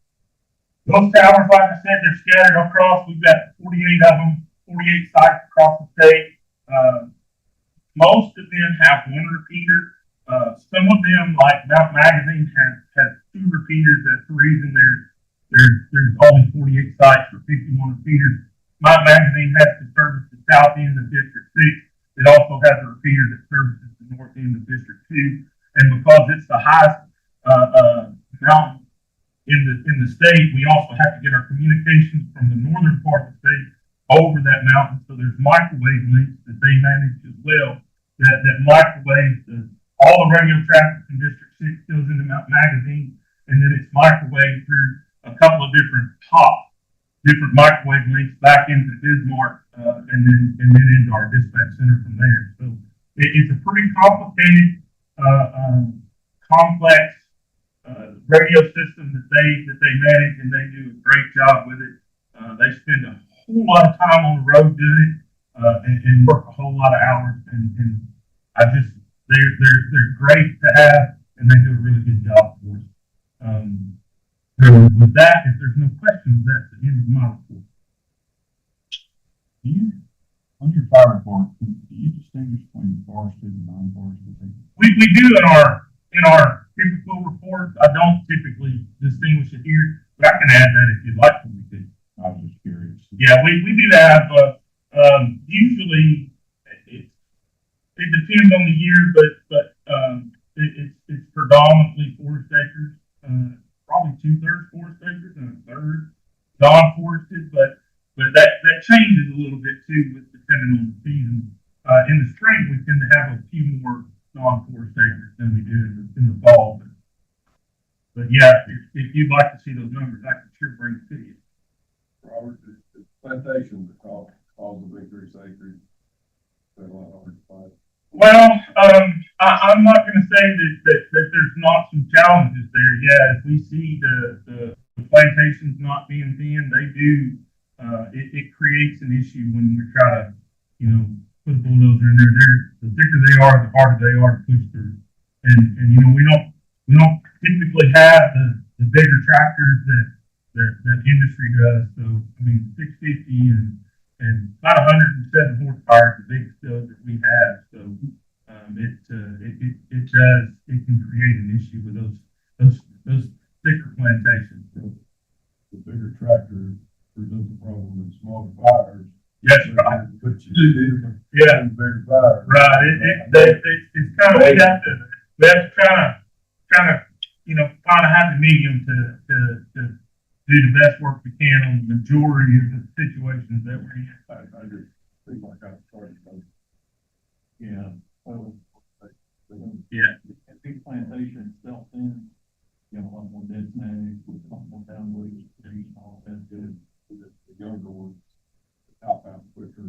Those towers, like I said, they're scattered across. We've got 48 of them, 48 sites across the state. Most of them have one repeater. Some of them, like Mount Magazine, has two repeaters. That's the reason there's only 48 sites for 51 repeaters. Mount Magazine has to service the south end of District 6. It also has a repeater that services the north end of District 2. And because it's the highest mountain in the state, we also have to get our communications from the northern part of the state over that mountain. So there's microwave links that they manage as well. That microwave, all the radio traffic from District 6 goes into Mount Magazine, and then it's microwave through a couple of different microwave links back into Bismarck, and then into our dispatch center from there. So it's a pretty complicated, complex radio system that they manage, and they do a great job with it. They spend a whole lot of time on the road doing it, and work a whole lot of hours, and they're great to have, and they do a really good job for us. So with that, if there's no questions, that's the end of my report. On your fire report, do you distinguish between forested and non-forested? We do in our typical reports. I don't typically distinguish it here, but I can add that if you'd like for me to. I was just curious. Yeah, we do have, usually it depends on the year, but it's predominantly forest acres, probably 2/3 forest acres and 1/3 non-forested, but that changes a little bit too, depending on the season. In the spring, we tend to have a few more non-forest acres than we do in the fall. But yeah, if you'd like to see those numbers, I can sure bring it to you. Robert, it's plantations that cause the increased acreage. Well, I'm not going to say that there's not some challenges there. Yeah, if we see the plantations not being thin, they do. It creates an issue when we try to, put a bulldozer in there. The thicker they are, the harder they are to push through. And we don't typically have the bigger tractors that industry does. So I mean, 650 and about 107 horsepower is the biggest stuff that we have. So it can create an issue with those thicker plantations. The bigger tractor presents a problem with smaller fires. Yes, right. But you do yeah, bigger fires. Right. It's kind of we have to try to find a happy medium to do the best work we can on the majority of the situations that we're in. I just think like I started. Yeah. Yeah. A big plantation itself in, you have a lot more dead snags, a lot more downwoods, trees, all that's good. The younger ones, out quicker.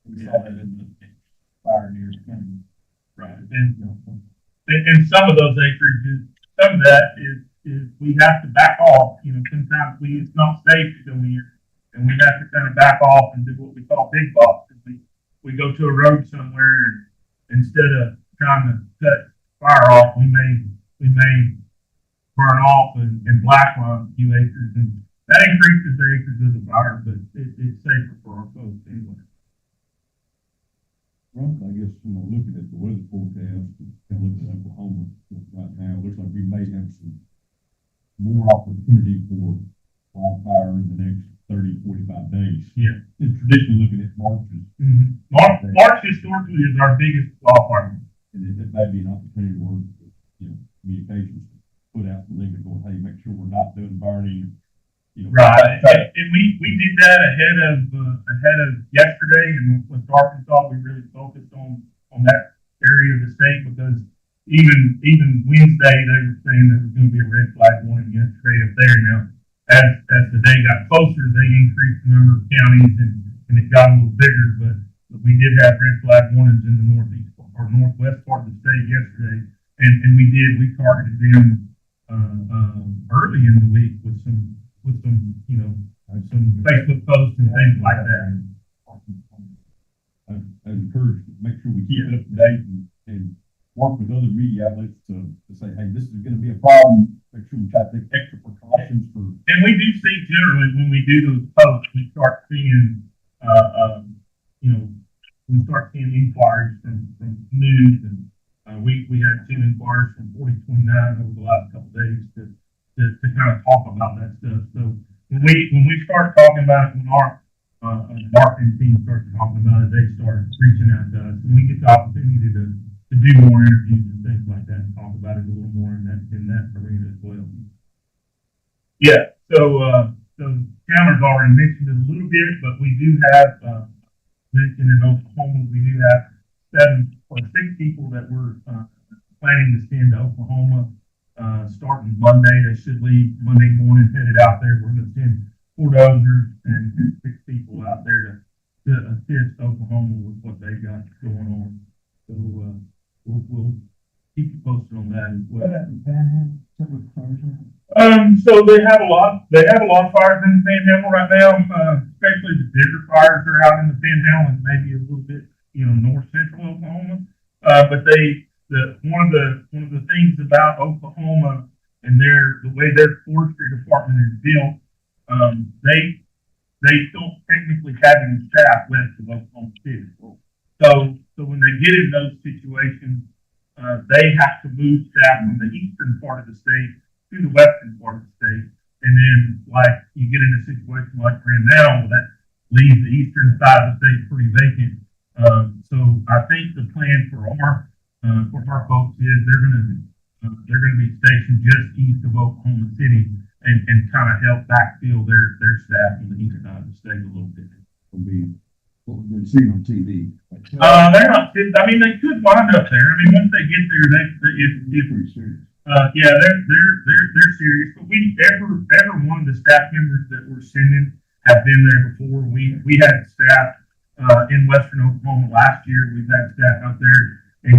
We saw that in the pioneers coming. Right. And some of those acreages, some of that is we have to back off. Sometimes it's not safe to go in, and we have to kind of back off and do what we call big box. We go to a road somewhere, and instead of trying to cut fire off, we may burn off and black line a few acres, and that increases the acres of the fire, but it's safer for our folks anyway. Well, I guess, looking at the weather forecast, kind of looking at Oklahoma right now, it looks like we may have some more opportunity for wildfire in the next 30, 45 days. Yeah. And traditionally looking at Marches. Mm-hmm. March historically is our biggest wildfire. And it may be an opportunity where, communications put out the link and go, hey, make sure we're not doing burning. Right. And we did that ahead of yesterday, and with Arkansas, we really focused on that area of the state because even Wednesday they were saying there was going to be a red flag warning yesterday up there. Now, as the day got closer, they increased the number of counties and it got a little bigger, but we did have red flag warnings in the northeast or northwest part of the state yesterday. And we targeted them, early in the week with some, you know, some Facebook posts and things like that. I encourage, make sure we keep it up to date and work with other media outlets to say, hey, this is gonna be a problem. Make sure we try to take extra precautions for. And we do see generally when we do those posts, we start seeing, you know, we start seeing inquiries from news and, we had 2 inquiries from 4029 over the last couple of days to kind of talk about that stuff. So when we start talking about it, when our, marketing team starts talking about it, they start reaching out to us and we get the opportunity to do more interviews and things like that and talk about it a little more in that arena as well. Yeah, so Cameron's already mentioned it a little bit, but we do have, mentioned in Oklahoma, we do have 7 or 6 people that we're planning to send to Oklahoma starting Monday. They should leave Monday morning, headed out there. We're going to send 4 dozers and 6 people out there to assist Oklahoma with what they got going on. So we'll keep you posted on that as well. So they have a lot of fires in the Panhandle right now, especially the bigger fires are out in the Panhandle and maybe a little bit, you know, north central Oklahoma. But one of the things about Oklahoma and the way their forestry department is built, they don't technically have any staff west of Oklahoma City. So when they get in those situations, they have to move staff from the eastern part of the state to the western part of the state. And then, like, you get in a situation like we're in now, that leaves the eastern side of the state pretty vacant. So I think the plan for our folks is they're gonna be stationed just east of Oklahoma City and kind of help backfill their staff on the east side of the state a little bit. Will be what we've been seeing on TV. They're not. I mean, they could wind up there. I mean, once they get there, it's Pretty serious. yeah, they're serious. But every one of the staff members that we're sending have been there before. We had staff in Western Oklahoma last year. We've had staff out there in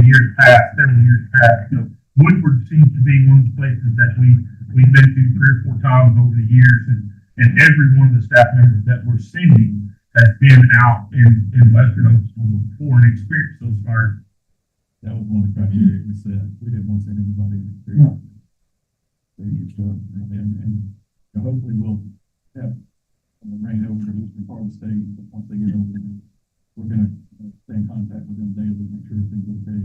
several years past. So Woodward seems to be one of the places that we've been to 3 or 4 times over the years, and every one of the staff members that we're sending has been out in Western Oklahoma before and experienced those fires. That was one of the criteria we said. We didn't want to send anybody to dangerous stuff. And hopefully we'll have rain over the eastern part of the state. But once they get over there, we're going to stay in contact with them daily, make sure everything's okay.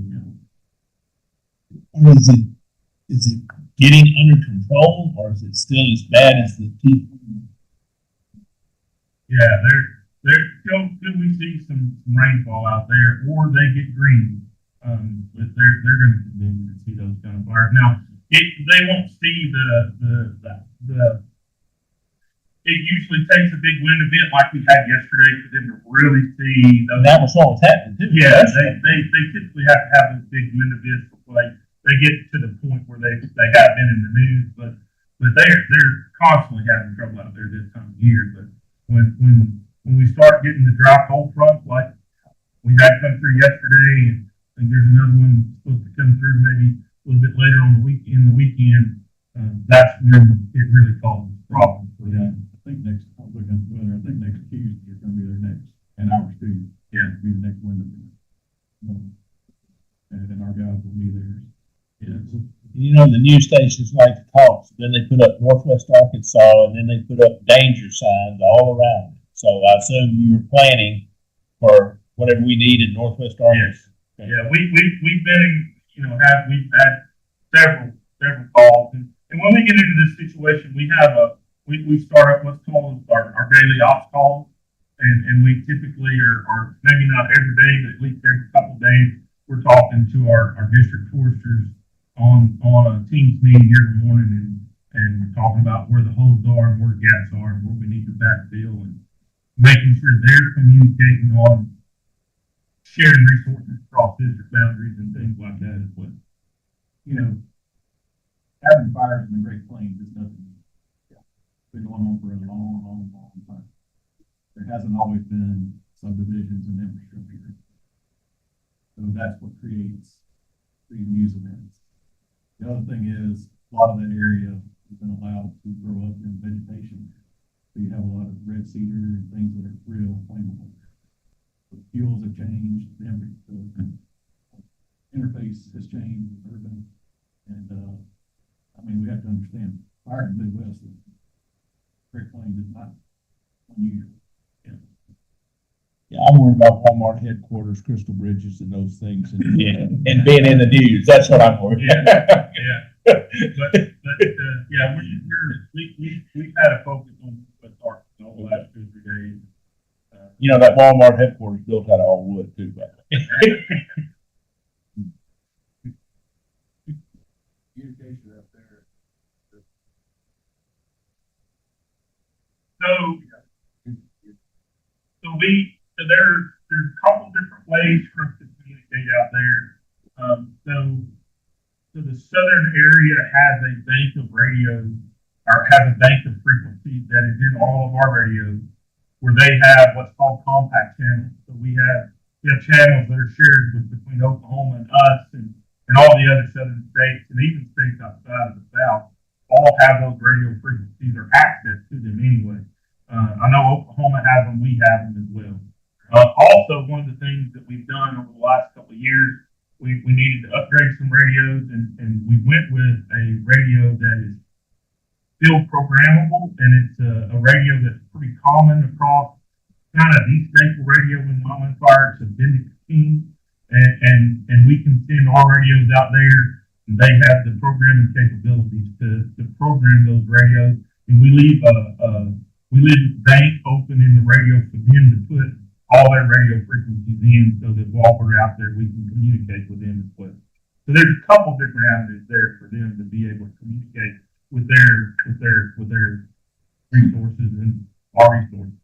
Is it getting under control, or is it still as bad as the people? Yeah, they're still we see some rainfall out there, or they get green. But they're going to continue to see those kind of fires. Now, they won't see the. It usually takes a big wind event like we had yesterday for them to really see those. And that was what was happening too. Yeah, they typically have to have those big wind events before they get to the point where they have been in the news, but they're constantly having trouble out there this time of year. But when we start getting the dry cold front like we had come through yesterday, and there's another one supposed to come through maybe a little bit later on the weekend, that's when it really causes problems. Yeah, I think next Tuesday is going to be their next, and ours too. Yeah, be the next window. And our guys will be there. Yeah. You know, the news stations like to talk. So then they put up Northwest Arkansas, and then they put up danger signs all around it. So I assume you're planning for whatever we need in Northwest Arkansas. Yes. Yeah, we've been, we've had several calls, and when we get into this situation, we start up what's called our daily ops call, and we typically are maybe not every day, but at least every couple of days, we're talking to our district foresters on a Teams meeting every morning and talking about where the holes are and where the gaps are and where we need to backfill, and making sure they're communicating on sharing resources across district boundaries and things like that as well. Having fires in the Great Plains is nothing. been going on for a long, long, long time. There hasn't always been subdivisions and infrastructure. So that's what creates these news events. The other thing is, a lot of that area has been allowed to grow up in vegetation. So you have a lot of red cedar and things that are real flammable. The fuels have changed, the interface has changed with urban. And, I mean, we have to understand, fire in the Midwest, Great Plains is not unusual. Yeah, I'm worried about Walmart headquarters, Crystal Bridges and those things and being in the news. That's what I'm worried about. Yeah. Yeah, we've had a focus on with our, the last 2 or 3 days. You know, that Walmart headquarters built out of all wood too, by the way. Communication up there. So there's a couple different ways for us to communicate out there. So the southern area has a bank of radios, or has a bank of frequencies that is in all of our radios, where they have what's called compact channels. So we have channels that are shared between Oklahoma and us and all the other southern states, and even states outside of the South, all have those radio frequencies or access to them anyway. I know Oklahoma has them, we have them as well. Also, one of the things that we've done over the last couple of years, we needed to upgrade some radios, and we went with a radio that is still programmable, and it's a radio that's pretty common across kind of the staple radio in wildland fire. It's a Bendix team, and we can send our radios out there, and they have the programming capabilities to program those radios, and we leave a bank open in the radio for them to put all their radio frequencies in, so that while we're out there, we can communicate with them as well. So there's a couple different avenues there for them to be able to communicate with their resources and our resources.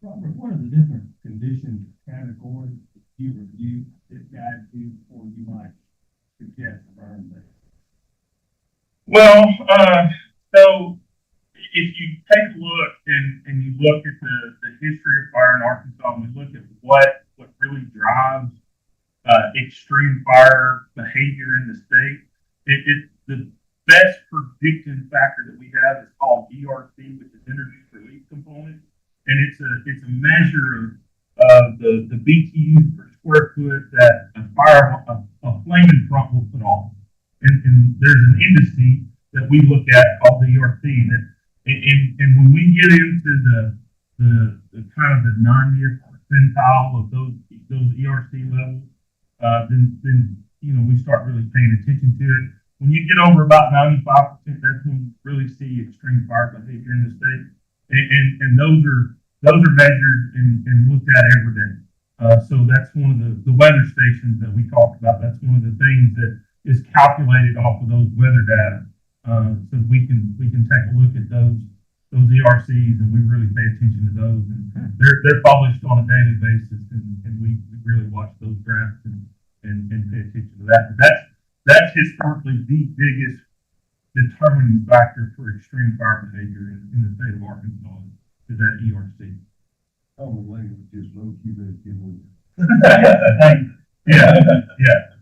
Robert, what are the different condition categories that you review that guide you before you might suggest a burn ban? Well, so if you take a look and you look at the history of fire in Arkansas, and we look at what really drives extreme fire behavior in the state, it's the best predicting factor that we have is called ERC, which is energy release component, and it's a measure of the BTUs per square foot that a flaming front will put off, and there's an indice that we look at called the ERC that. And when we get into the kind of the 90th percentile of those ERC levels, then we start really paying attention to it. When you get over about 95%, that's when you really see extreme fire behavior in the state, and those are measured and looked at every day. So that's one of the weather stations that we talked about. That's one of the things that is calculated off of those weather data. So we can take a look at those ERCs, and we really pay attention to those, and they're published on a daily basis, and we really watch those graphs and pay attention to that. That's historically the biggest determining factor for extreme fire behavior in the state of Arkansas is that ERC. Common language is low humidity wind. Yeah.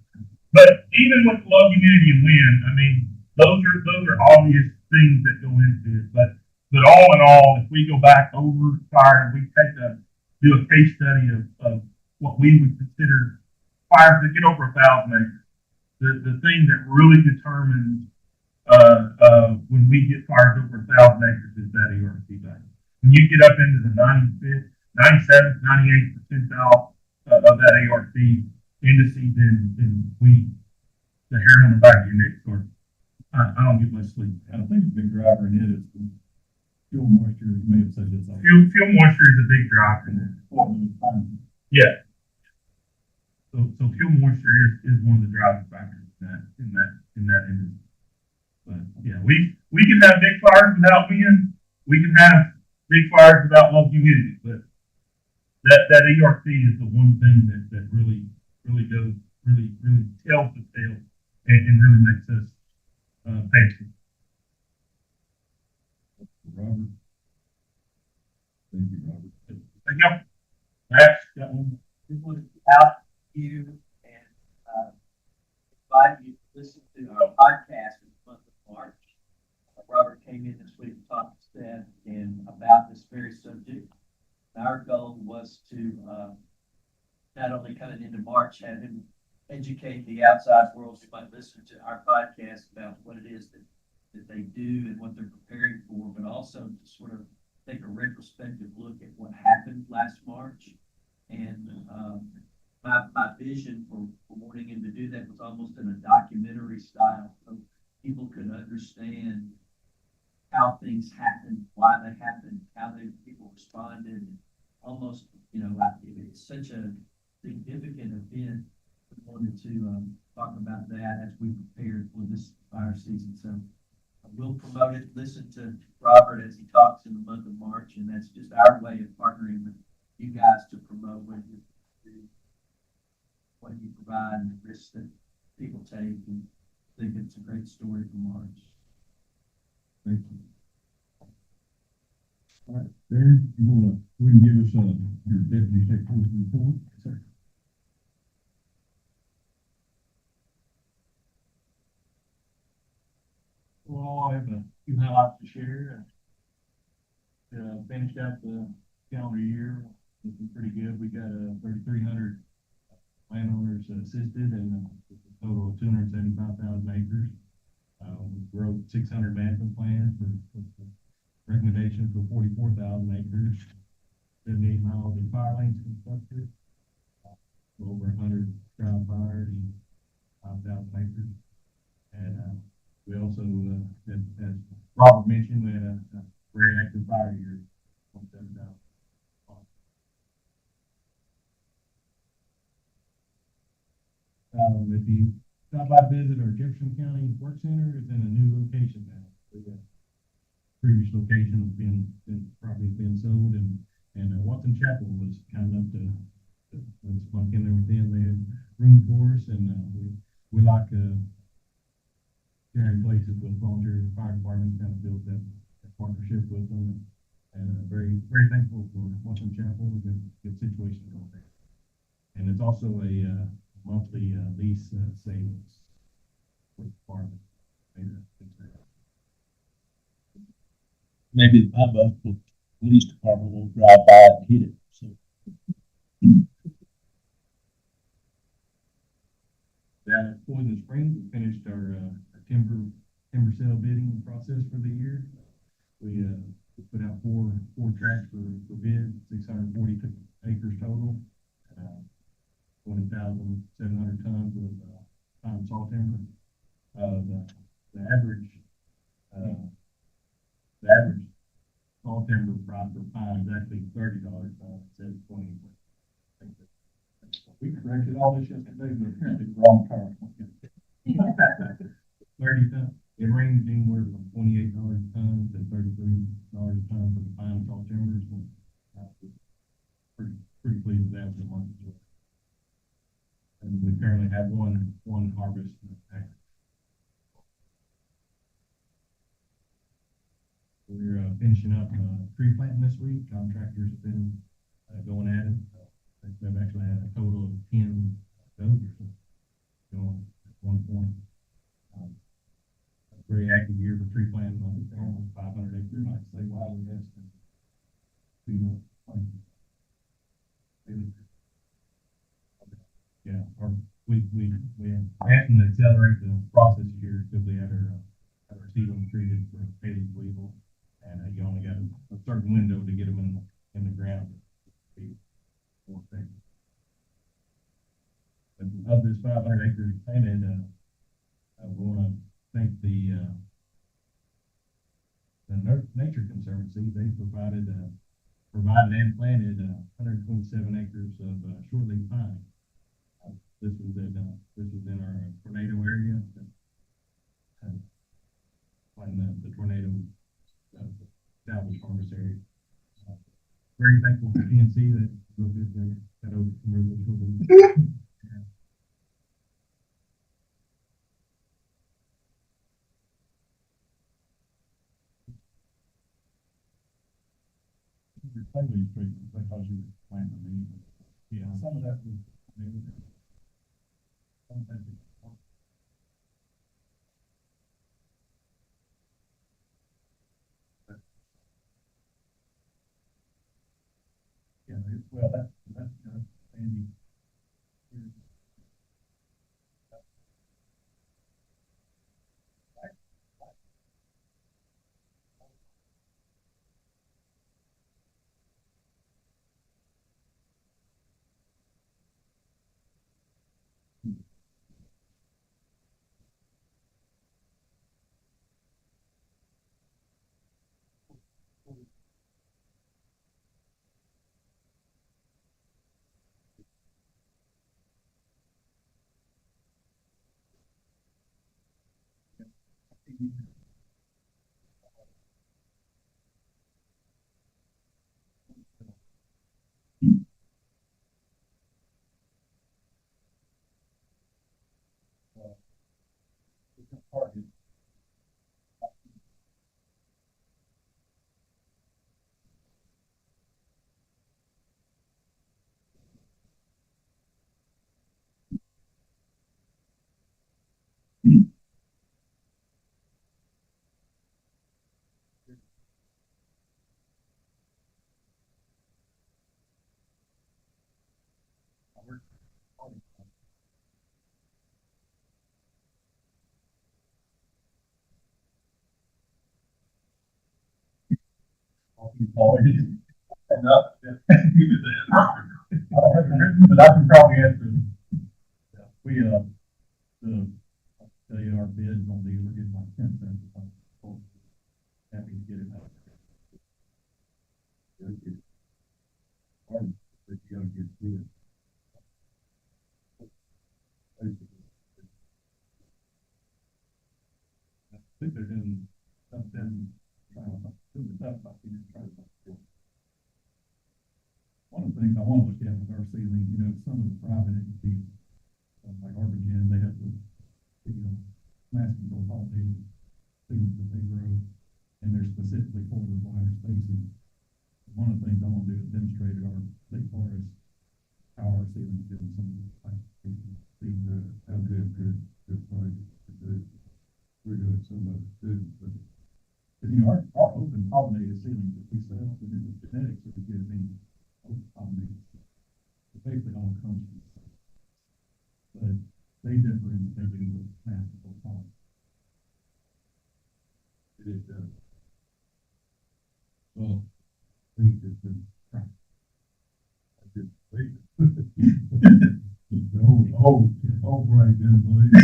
But even with low humidity and wind, I mean, those are obvious things that go into it, but all in all, if we go back over fire and we do a case study of what we would consider fires that get over 1,000 acres, the thing that really determines when we get fires over 1,000 acres is that ERC value. When you get up into the 95th, 97th, 98th percentile of that ERC indice, then the hair on the back of your neck starts. I don't get much sleep. I think the big driver in it is the fuel moisture. You may have said this. Fuel moisture is a big driver in it. Yeah. So fuel moisture is one of the driving factors in that industry. But yeah, we can have big fires without wind. We can have big fires without low humidity. But that ERC is the one thing that really goes really tells the tale and really makes us pay attention. Robert. Thank you, Robert. Thank you. Max, got one? Just wanted to out you and, invite you to listen to our podcast in the month of March. Robert came in this week and talked to Seth and about this very subject. Our goal was to, not only kind of into March, have him educate the outside world who might listen to our podcast about what it is that they do and what they're preparing for, but also to sort of take a retrospective look at what happened last March. And my vision for wanting him to do that was almost in a documentary style, so people could understand how things happened, why they happened, how people responded. Almost, like, it's such a significant event. We wanted to talk about that as we prepared for this fire season. So we'll promote it. Listen to Robert as he talks in the month of March, and that's just our way of partnering with you guys to promote what you do, what you provide, and the risks that people take. And I think it's a great story for March. Thank you. All right, Darren, you wanna, go ahead and give us, your deputy state force report? Sir. Well, I have a few highlights to share. Finished out the calendar year, looking pretty good. We got 3,300 landowners assisted and a total of 275,000 acres. We wrote 600 management plans for recommendation for 44,000 acres, 78 miles of fire lanes constructed, over 100 trial fires, 5,000 acres. And we also, as Robert mentioned, we had a very active fire year. 27,000. If you stop by to visit our Jefferson County Work Center, it's in a new location now. The previous location has property's been sold, and Watson Chapel was kind enough to let's walk in there with them. They had room for us, and we like sharing places with volunteer fire departments. Kind of built that partnership with them, and very very thankful for Watson Chapel. Good situation going there, and it's also a monthly lease savings for the department. Maybe the local police department will drive by and hit it, so. Down at Poison Springs, we finished our timber sale bidding process for the year. We put out four tracts for bid, 640 acres total, 20,700 tons of pine saw timber. The average saw timber price for pine is actually $30 a ton instead of 20. We corrected all this yesterday, but apparently the wrong car. 30 ton. It ranged anywhere from $28 a ton to $33 a ton for the pine saw timbers. And, pretty pleased with that for the month as well. And we currently have one harvest active. We're finishing up tree planting this week. Contractors have been going at it. They've actually had a total of 10 dozers going at one point. A very active year for tree planting, almost 500 acres. I'd say wow, we have to yeah, we asked them to accelerate the process here because we had our seedling treated for Haley's weevil, and you only got a certain window to get them in the ground. More effective. But of this 500 acres planted, I want to thank the Nature Conservancy. They provided and planted 127 acres of shortleaf pine. This was in our tornado area. When the tornado salvage harvest area. Very thankful for PNC that real good there. Got over some really good shortleaf. your foliage treatment because you were planting them anyway. Yeah, some of that was, I mean, some of that. Yeah, well, that's, Andy. Target. Enough. I don't have it written, but I can probably answer it. Yeah, we, I'll tell you, our bids on these, we're getting like 10 cents. So happy to get it out. It's hard, but you gotta get through it. I think they're doing something, doing stuff about these, trying to. One of the things I want to look at with our ceiling, some of the private entities, like Arbigen, they have mass control policies, things that they grow, and they're specifically for the wider spacing. One of the things I want to do is demonstrate at our state forest how our ceilings do some of the classifications. See how good project to do. We're doing some of it too, but our open pollinated ceilings that we sell, and then the genetics that we get in open pollinated, it basically all comes from the same. But they differ in that they do the mass control pollen. It does. Well, I think it's been right. I didn't believe it. Right, didn't believe it.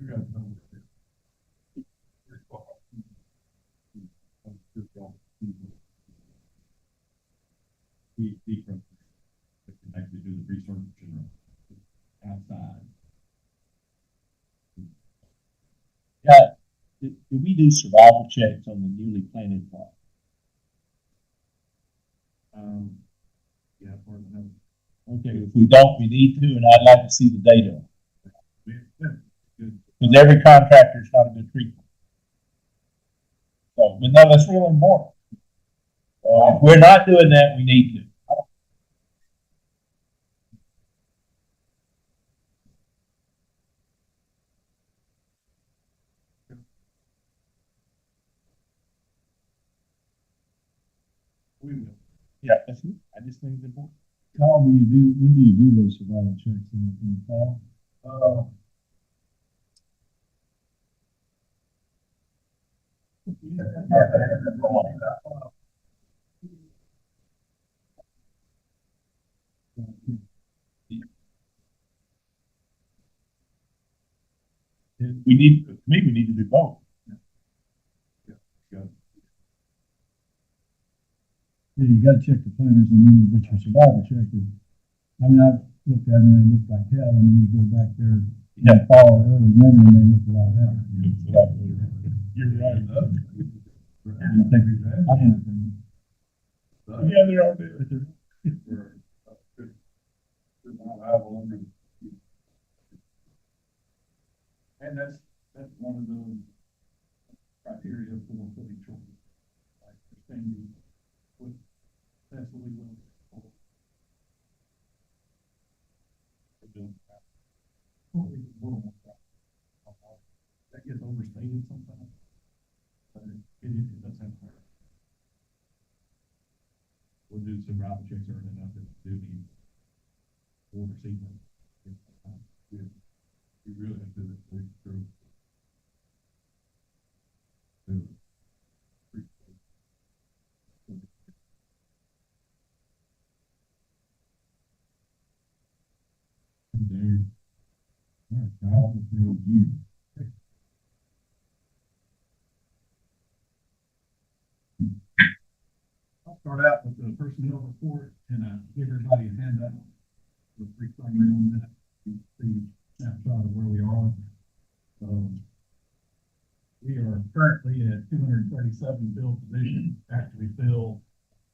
We got some. Deep from, that can actually do the research and outside. Yeah, do we do survival checks on the newly planted plot? Yeah, for the. Okay, if we don't, we need to, and I'd like to see the data. Because every contractor is not a good treatment. So, but no, that's really important. If we're not doing that, we need to. We will. Yeah, that's it. I just think it's important. Kyle, when do you do those survival checks in the fall? We need, to me, we need to do both. Yeah, you gotta check the planters and then get your survival check. I mean, I've looked at them and they look like hell, and then you go back there in the fall or early winter and they look a lot better. You're right. I think, Yeah, they're all there. And that's one of the criteria for fully choice. Like, understanding what that's what we will. That gets overstated sometimes, but it does have power. We'll do some raffle checks early enough to do the order sequence. We really have to do it through. Dude. All right, you. I'll start out with the personnel report and give everybody a handout with a brief summary on that. You see a snapshot of where we are. We are currently at 237 filled positions, actually filled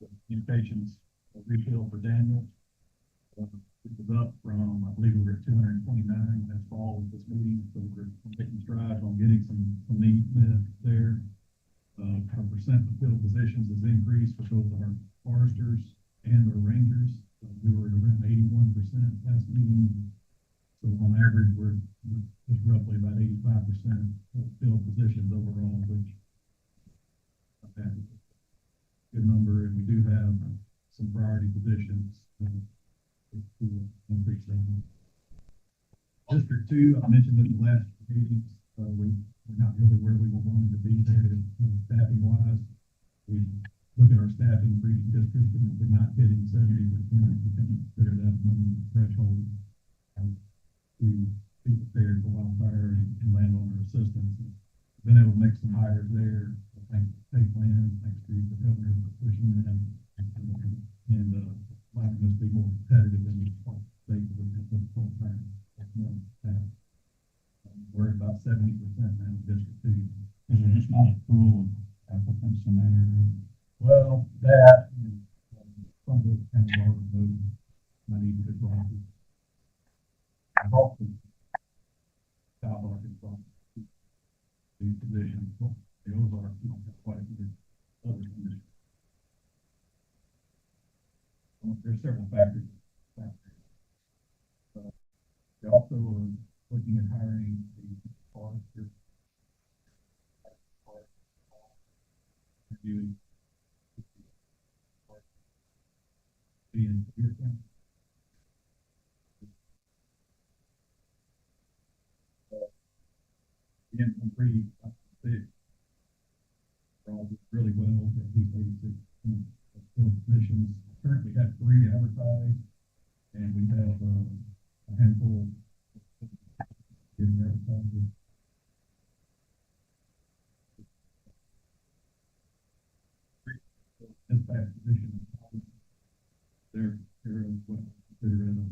the communications refill for Daniel. It was up from, I believe we were at 229 last fall with this meeting, so we're making strides on getting some needs met there. Our percent of filled positions has increased for both our foresters and our rangers. We were at around 81% last meeting. So on average, we're just roughly about 85% of filled positions overall, which is a good number. And we do have some priority positions to increase that. District 2, I mentioned in the last meetings, we're not really where we were wanting to be there staffing wise. We look at our staffing for each district, and if we're not hitting 70%, we can consider that minimum threshold. To be prepared for wildfire and landowner assistance. Been able to make some hires there, thanks to state land, thanks to the governor for pushing that and allowing us to be more competitive in the state with the full time. We're at about 70% now in District 2. Is there just not a pool of applicants in that area? Well, that and some of those kind of are removed, not even good quality. Boston, South Arkansas, these positions, the Ozarks, you don't have quite a few other conditions. There's several factors. They also are looking at hiring the forester, reviewing being here. Again, I'm pretty sick. We're all did really well at least 86 filled positions. Currently have 3 advertised, and we have a handful getting advertised. Dispatch position, they're what I consider a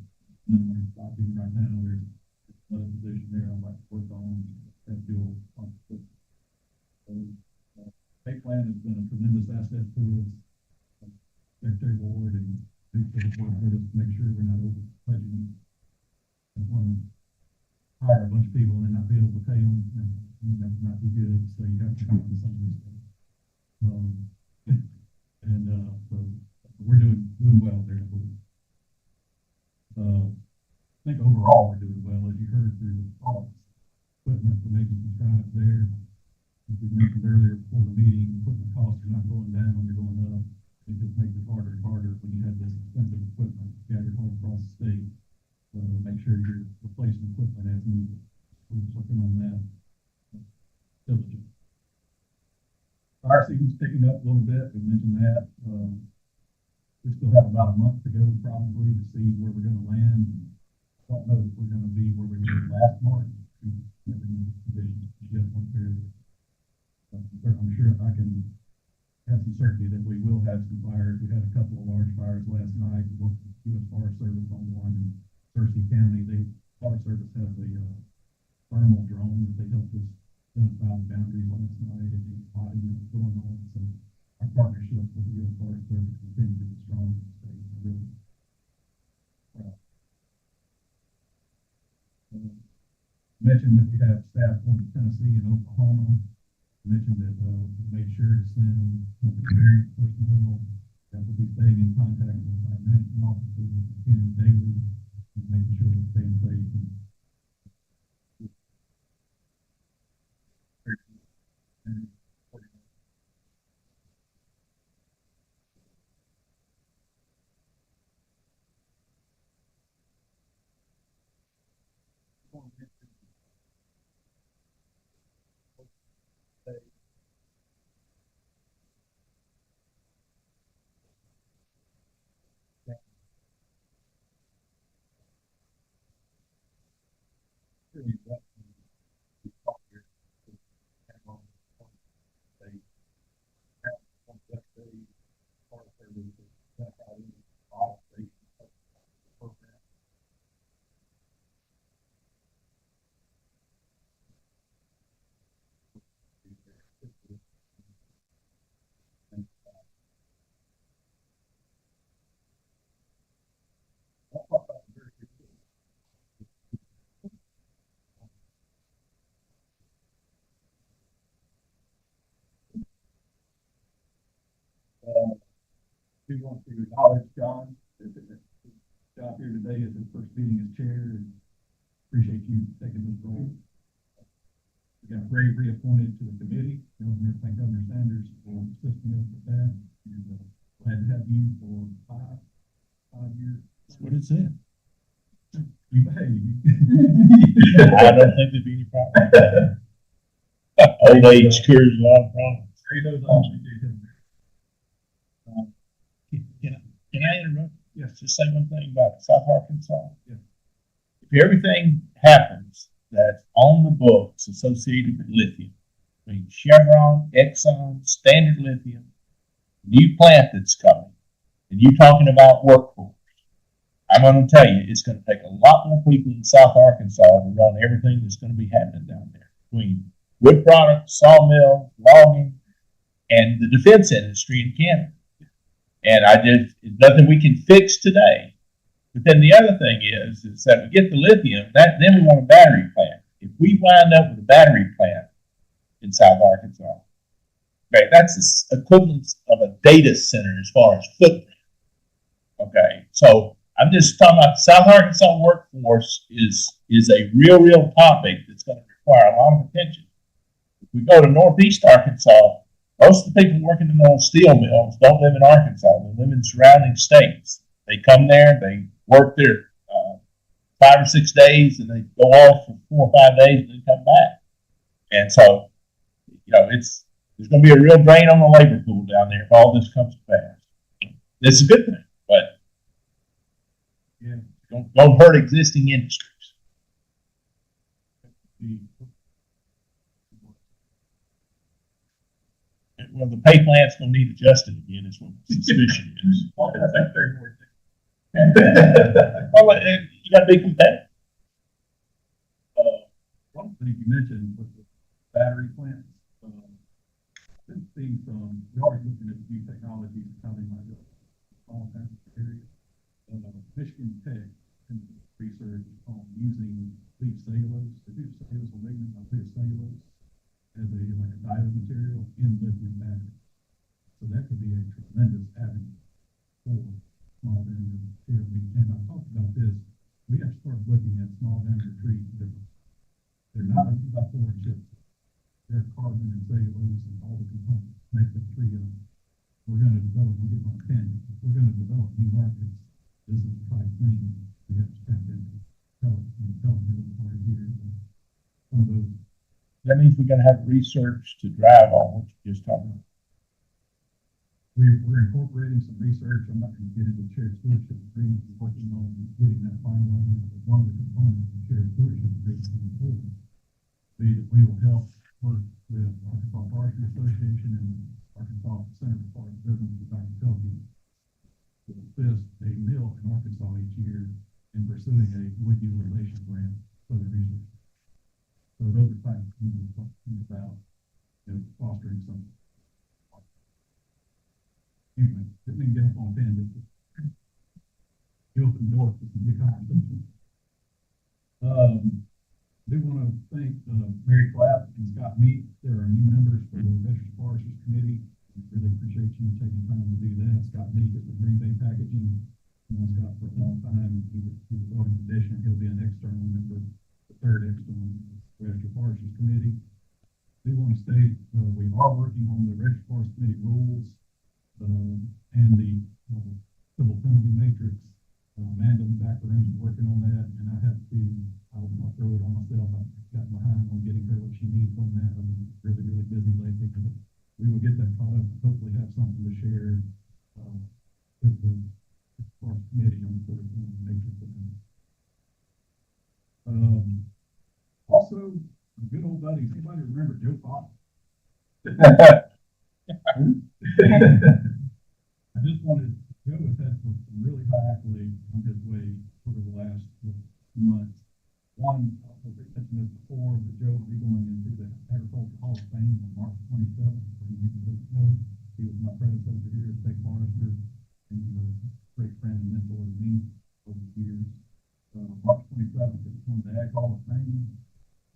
minimum stopping right now. There's another position there I'd like to work on. That dual state plan has been a tremendous asset to us. Secretary Ward and Secretary Ward with us to make sure we're not over budgeting. And want to hire a bunch of people and not be able to pay them, and that might be good. So you have to come up with some of these things. So we're doing well there. I think overall we're doing well, as you heard through the calls. Equipment, we're making some strides there. As we mentioned earlier before the meeting, equipment costs are not going down, they're going up. It just makes it harder and harder when you have this expensive equipment scattered all across the state. Make sure you're replacing equipment as needed. We're working on that diligently. Fire season's picking up a little bit. We mentioned that. We still have about a month to go probably to see where we're going to land. I don't know if we're going to be where we were last March. I'm sure I can have some certainty that we will have some fires. We had a couple of large fires last night. We worked with U.S. Forest Service on one in Searcy County. Forest Service has a thermal drone that they helped us identify the boundaries last night and the spotting that's going on. So our partnership with the U.S. Forest Service continues to be strong in the state. Really proud. Mentioned that we have staff going to Tennessee and Oklahoma. mentioned that, we made sure to send some experienced personnel that will be staying in contact with our management officers and attending daily, and making sure they're staying safe. And we want to acknowledge John. John here today is his first meeting as chair, and appreciate you taking this role. We got Ray reappointed to the committee. Thank Governor Sanders for assisting us with that, and glad to have you for 5 years. That's what it said. You behave. I don't think there'd be any problem. Old age cures a lot of problems. Ray knows I appreciate him. Can I interrupt? Yes. Just say one thing about South Arkansas. Yeah. If everything happens that's on the books associated with lithium, I mean Chevron, Exxon, Standard Lithium, new plant that's coming, and you talking about workforce, I'm going to tell you, it's going to take a lot more people in South Arkansas to run everything that's going to be happening down there between wood products, sawmill, logging, and the defense industry in Canada. And it's nothing we can fix today. But then the other thing is that we get the lithium, then we want a battery plant. If we wind up with a battery plant in South Arkansas, okay, that's the equivalent of a data center as far as footprint. Okay, so I'm just talking about South Arkansas workforce is a real topic that's going to require a lot of attention. If we go to Northeast Arkansas, most of the people working in those steel mills don't live in Arkansas. They live in surrounding states. They come there, they work there 5 or 6 days, and they go off for 4 or 5 days, and then come back. And so, there's going to be a real drain on the labor pool down there if all this comes to pass. It's a good thing, but don't hurt existing industries. Well, the pay plan's going to need adjusted again, is what the suspicion is. Well, you got to be competitive. One thing you mentioned was the battery plants. Been seeing we're always looking at new technologies, how they might go all kinds of areas. Michigan Tech and research on using leaf cellulose, cellulose or lignin, leaf cellulose, as a diode material in lithium batteries. So that could be a tremendous avenue for small diameter material. And I talked about this. We have to start looking at small diameter trees differently. They're not a 2x4 chips. They're carbon and cellulose and all the components make them tree up. We're going to develop, we'll get on a tangent. If we're going to develop new markets, this is the type of thing we have to step into. Pellet mills are here. Some of those. That means we're going to have research to drive on what you just talked about. We're incorporating some research. I'm not going to get into shared stewardship agreement. We're working on getting that finalized. But one of the components of shared stewardship agreement going forward be that we will help work with Arkansas Forestry Association and Arkansas Center for Forest Business with Dr. Pelkey to assist a mill in Arkansas each year in pursuing a wood utilization grant for the research. So those are types of things we're talking about, fostering some. Anyway, didn't mean to get up on tangent. You open the door for some good conversation. do want to thank Mary Clapp and Scott Meek. They're our new members for the Registered Foresters Committee. Really appreciate you taking time to do that. Scott Meek is with Green Bay Packaging. Known Scott for a long time. He's a voting addition. He'll be an external member, the third external Registered Foresters Committee. I do want to state we are working on the Registered Forest Committee rules and the civil penalty matrix. Amanda in the back of the room is working on that, and I'll throw it on myself. I've got behind on getting her what she needs on that. I'm really, really busy lately, but we will get that caught up and hopefully have something to share with the Forest Committee on the matrix. Also, a good old buddy. Anybody remember Joe Fox? I just wanted, Joe has had some really high accolades on his way over the last months. One, I mentioned this before, but Joe will be going into the Agricultural Hall of Fame on March 27th. For you who don't know, he was my predecessor here as state forester, and he was a great friend and mentor to me over the years. March 27th is going to the Ag Hall of Fame.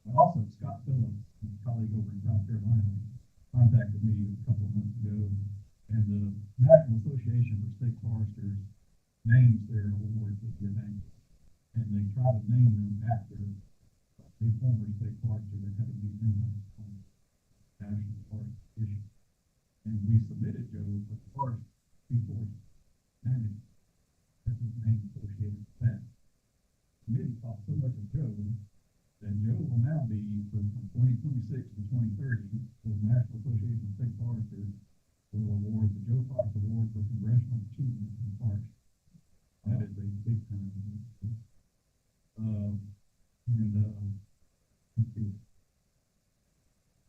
But also, Scott Phillips, a colleague over in South Carolina, contacted me a couple of months ago, and the National Association for State Foresters names their awards that they're named, and they try to name them after a former state forester that had to be named on the National Forest issue. And we submitted Joe for the first forest manager. That's his name associated with that. The committee thought so much of Joe that Joe will now be from 2026 to 2030, the National Association of State Foresters will award the Joe Fox Award for Congressional Achievement in Forestry. That is a big time.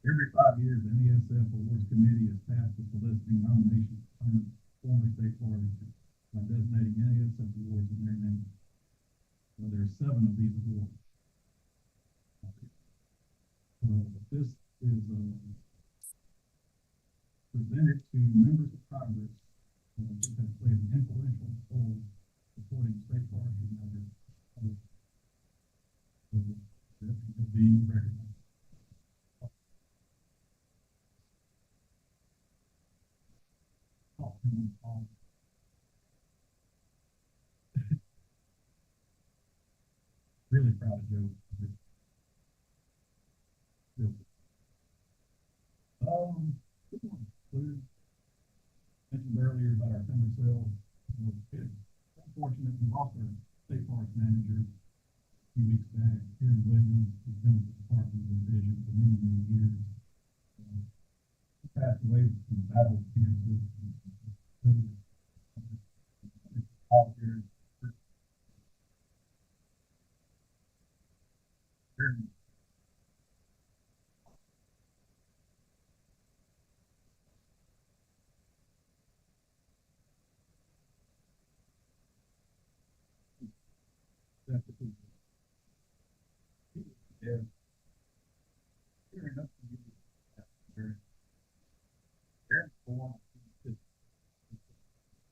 Every 5 years, the NASF Awards Committee is tasked with soliciting nominations from former state foresters by designating NASF awards in their name. So there are 7 of these awards. This is presented to members of Congress who have played an influential role supporting state forestry matters. That will be recognized. Really proud of Joe. Mentioned earlier about our timber sales. It's unfortunate we lost our state forest manager a few weeks back here in Williams. He's been with the Department of Division for many, many years. He passed away from a battle with cancer. All here. Yeah. Fair enough.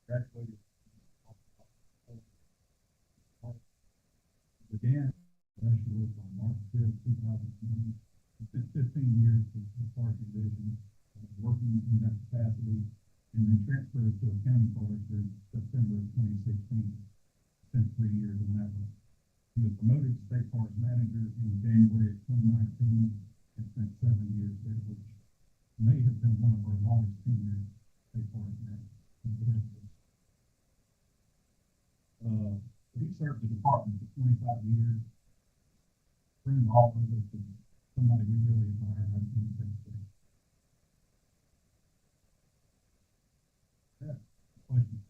Graduated. Began bachelor's on March 5th, 2020. He spent 15 years with the forestry division, working in that capacity, and then transferred to a county forester in September of 2016. Spent 3 years in that role. He was promoted to state forest manager in January of 2019 and spent 7 years there, which may have been one of our longest tenured state forest managers. He served the department for 25 years. Friend of all of us, and somebody we really admire. I just want to thank you. Yeah. Questions?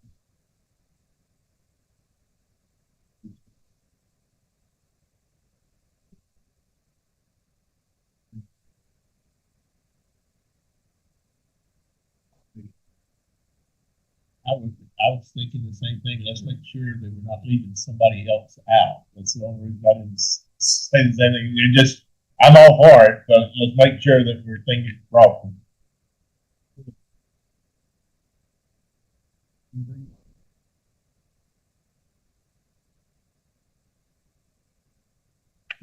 I was thinking the same thing. Let's make sure that we're not leaving somebody else out. That's the only reason I didn't say the same thing. You're just, I'm all for it, but let's make sure that we're thinking wrong. Anything?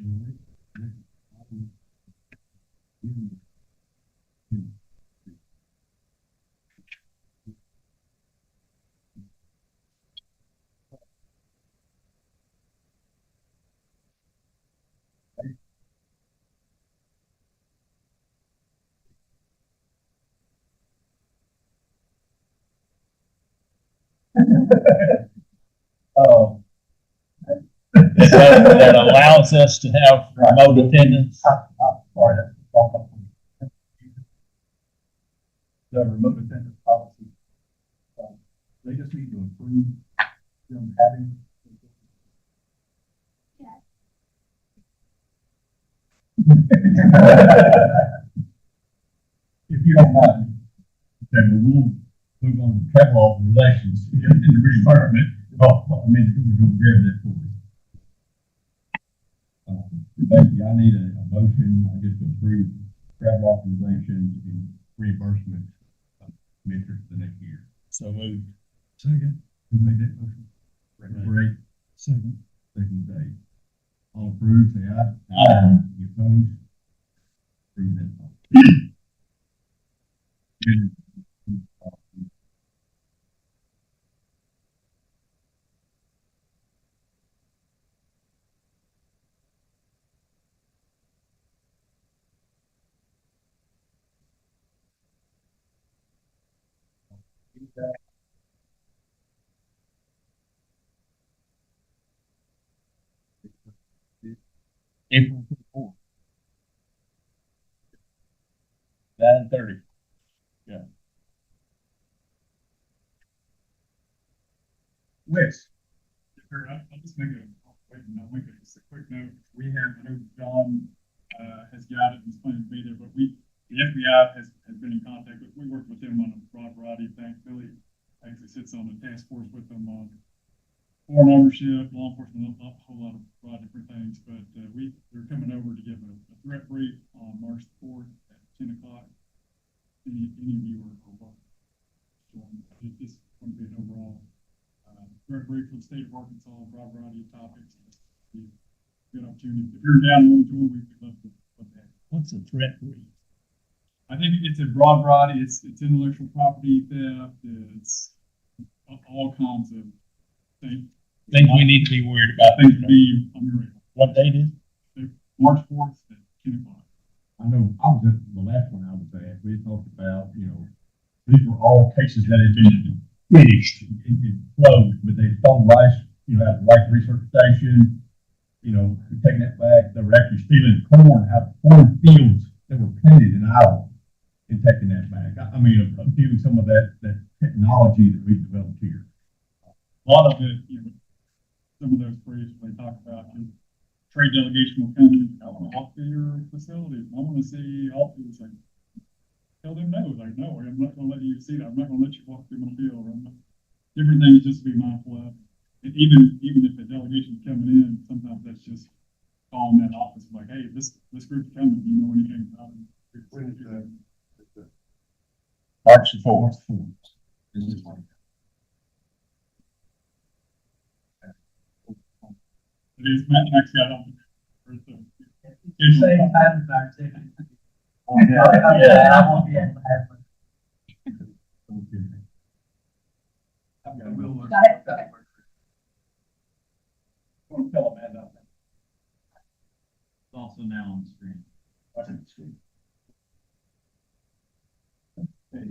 All right. Next Oh. That allows us to have remote attendance. Sorry, that's wrong. The remote attendance policy. They just need to approve them having. If you don't mind. Okay, but we'll move on to travel authorizations in the reimbursement. Oh, I mean, we're gonna grab that for you. Basically, I need a motion, I guess, to approve travel authorizations and reimbursement metrics for the next year. So moved. Second. Who made that motion? Ray. Second. Second, Dave. All approved, say aye. Aye. You opposed? Approve that. April 24th. 9:30. Wes. I'll just make just a quick note. We have, I know John, has got it and is planning to be there, but the FBI has been in contact with, we work with them on a broad variety of things. Billy actually sits on a task force with them on foreign ownership, law enforcement, a whole lot of different things, but, they're coming over to give a threat brief on March 4th at 10 o'clock. Any of you are welcome. So, it's just going to be an overall threat brief for the state of Arkansas, a broad variety of topics. Be a good opportunity. If you're down and want to join, we'd love to have that. What's a threat brief? I think it's a broad variety. It's intellectual property theft. It's all kinds of things. Things we need to be worried about. Things to be on your radar. What date is it? March 4th at 10 o'clock. I know, I was at the last one I was at, we talked about, these were all cases that had been finished and closed, but they stole rice, at the rice research station, taking that back, they were actually stealing corn out of corn fields that were planted in Iowa and taking that back. Stealing some of that technology that we've developed here. A lot of it, some of those briefs they talk about trade delegation will come in, I want to walk through your facilities. I want to see all these things. Tell them no, like, no, I'm not going to let you see that. I'm not going to let you walk through my field. Different things just to be mindful of. And even if the delegation's coming in, sometimes that's just calling that office like, hey, this group's coming. Do you know anything about them? March the 4th. It is Matt's got on. Same time as our second. Yeah. I won't be able to have one. We'll Got it, okay. tell Amanda. It's also now on the screen. Okay,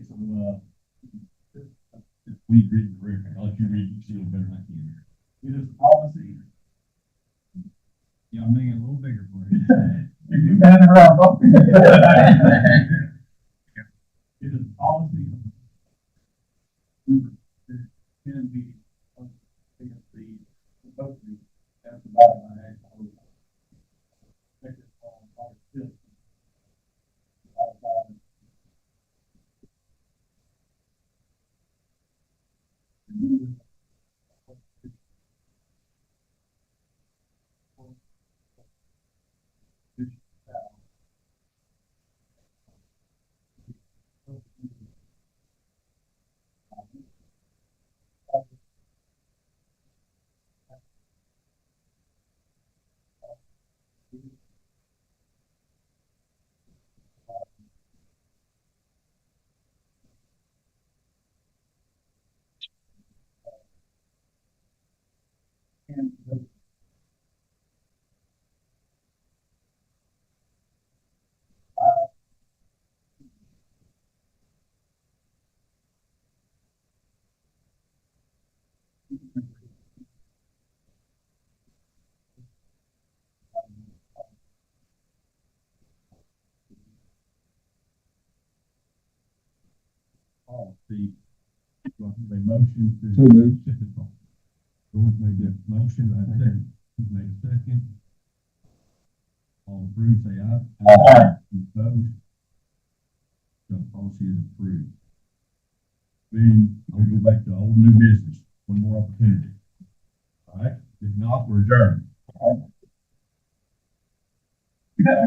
so, we read the record, I'll let you read, you see it better than I can. It is policy. Yeah, I'm making it a little bigger for you. You got it around. It is policy. Can be, the as provided by Act. Effective on August 5th. the, a motion to. So moved. George made that motion, I second. Who made a second? All approved, say aye. Aye. Opposed? The policy is approved. Being, I'll go back to old new business, one more opportunity. All right, if not, we're adjourned.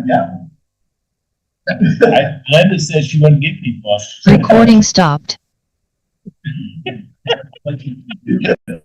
Yeah. Glenda said she wouldn't give me one. Recording stopped. But you-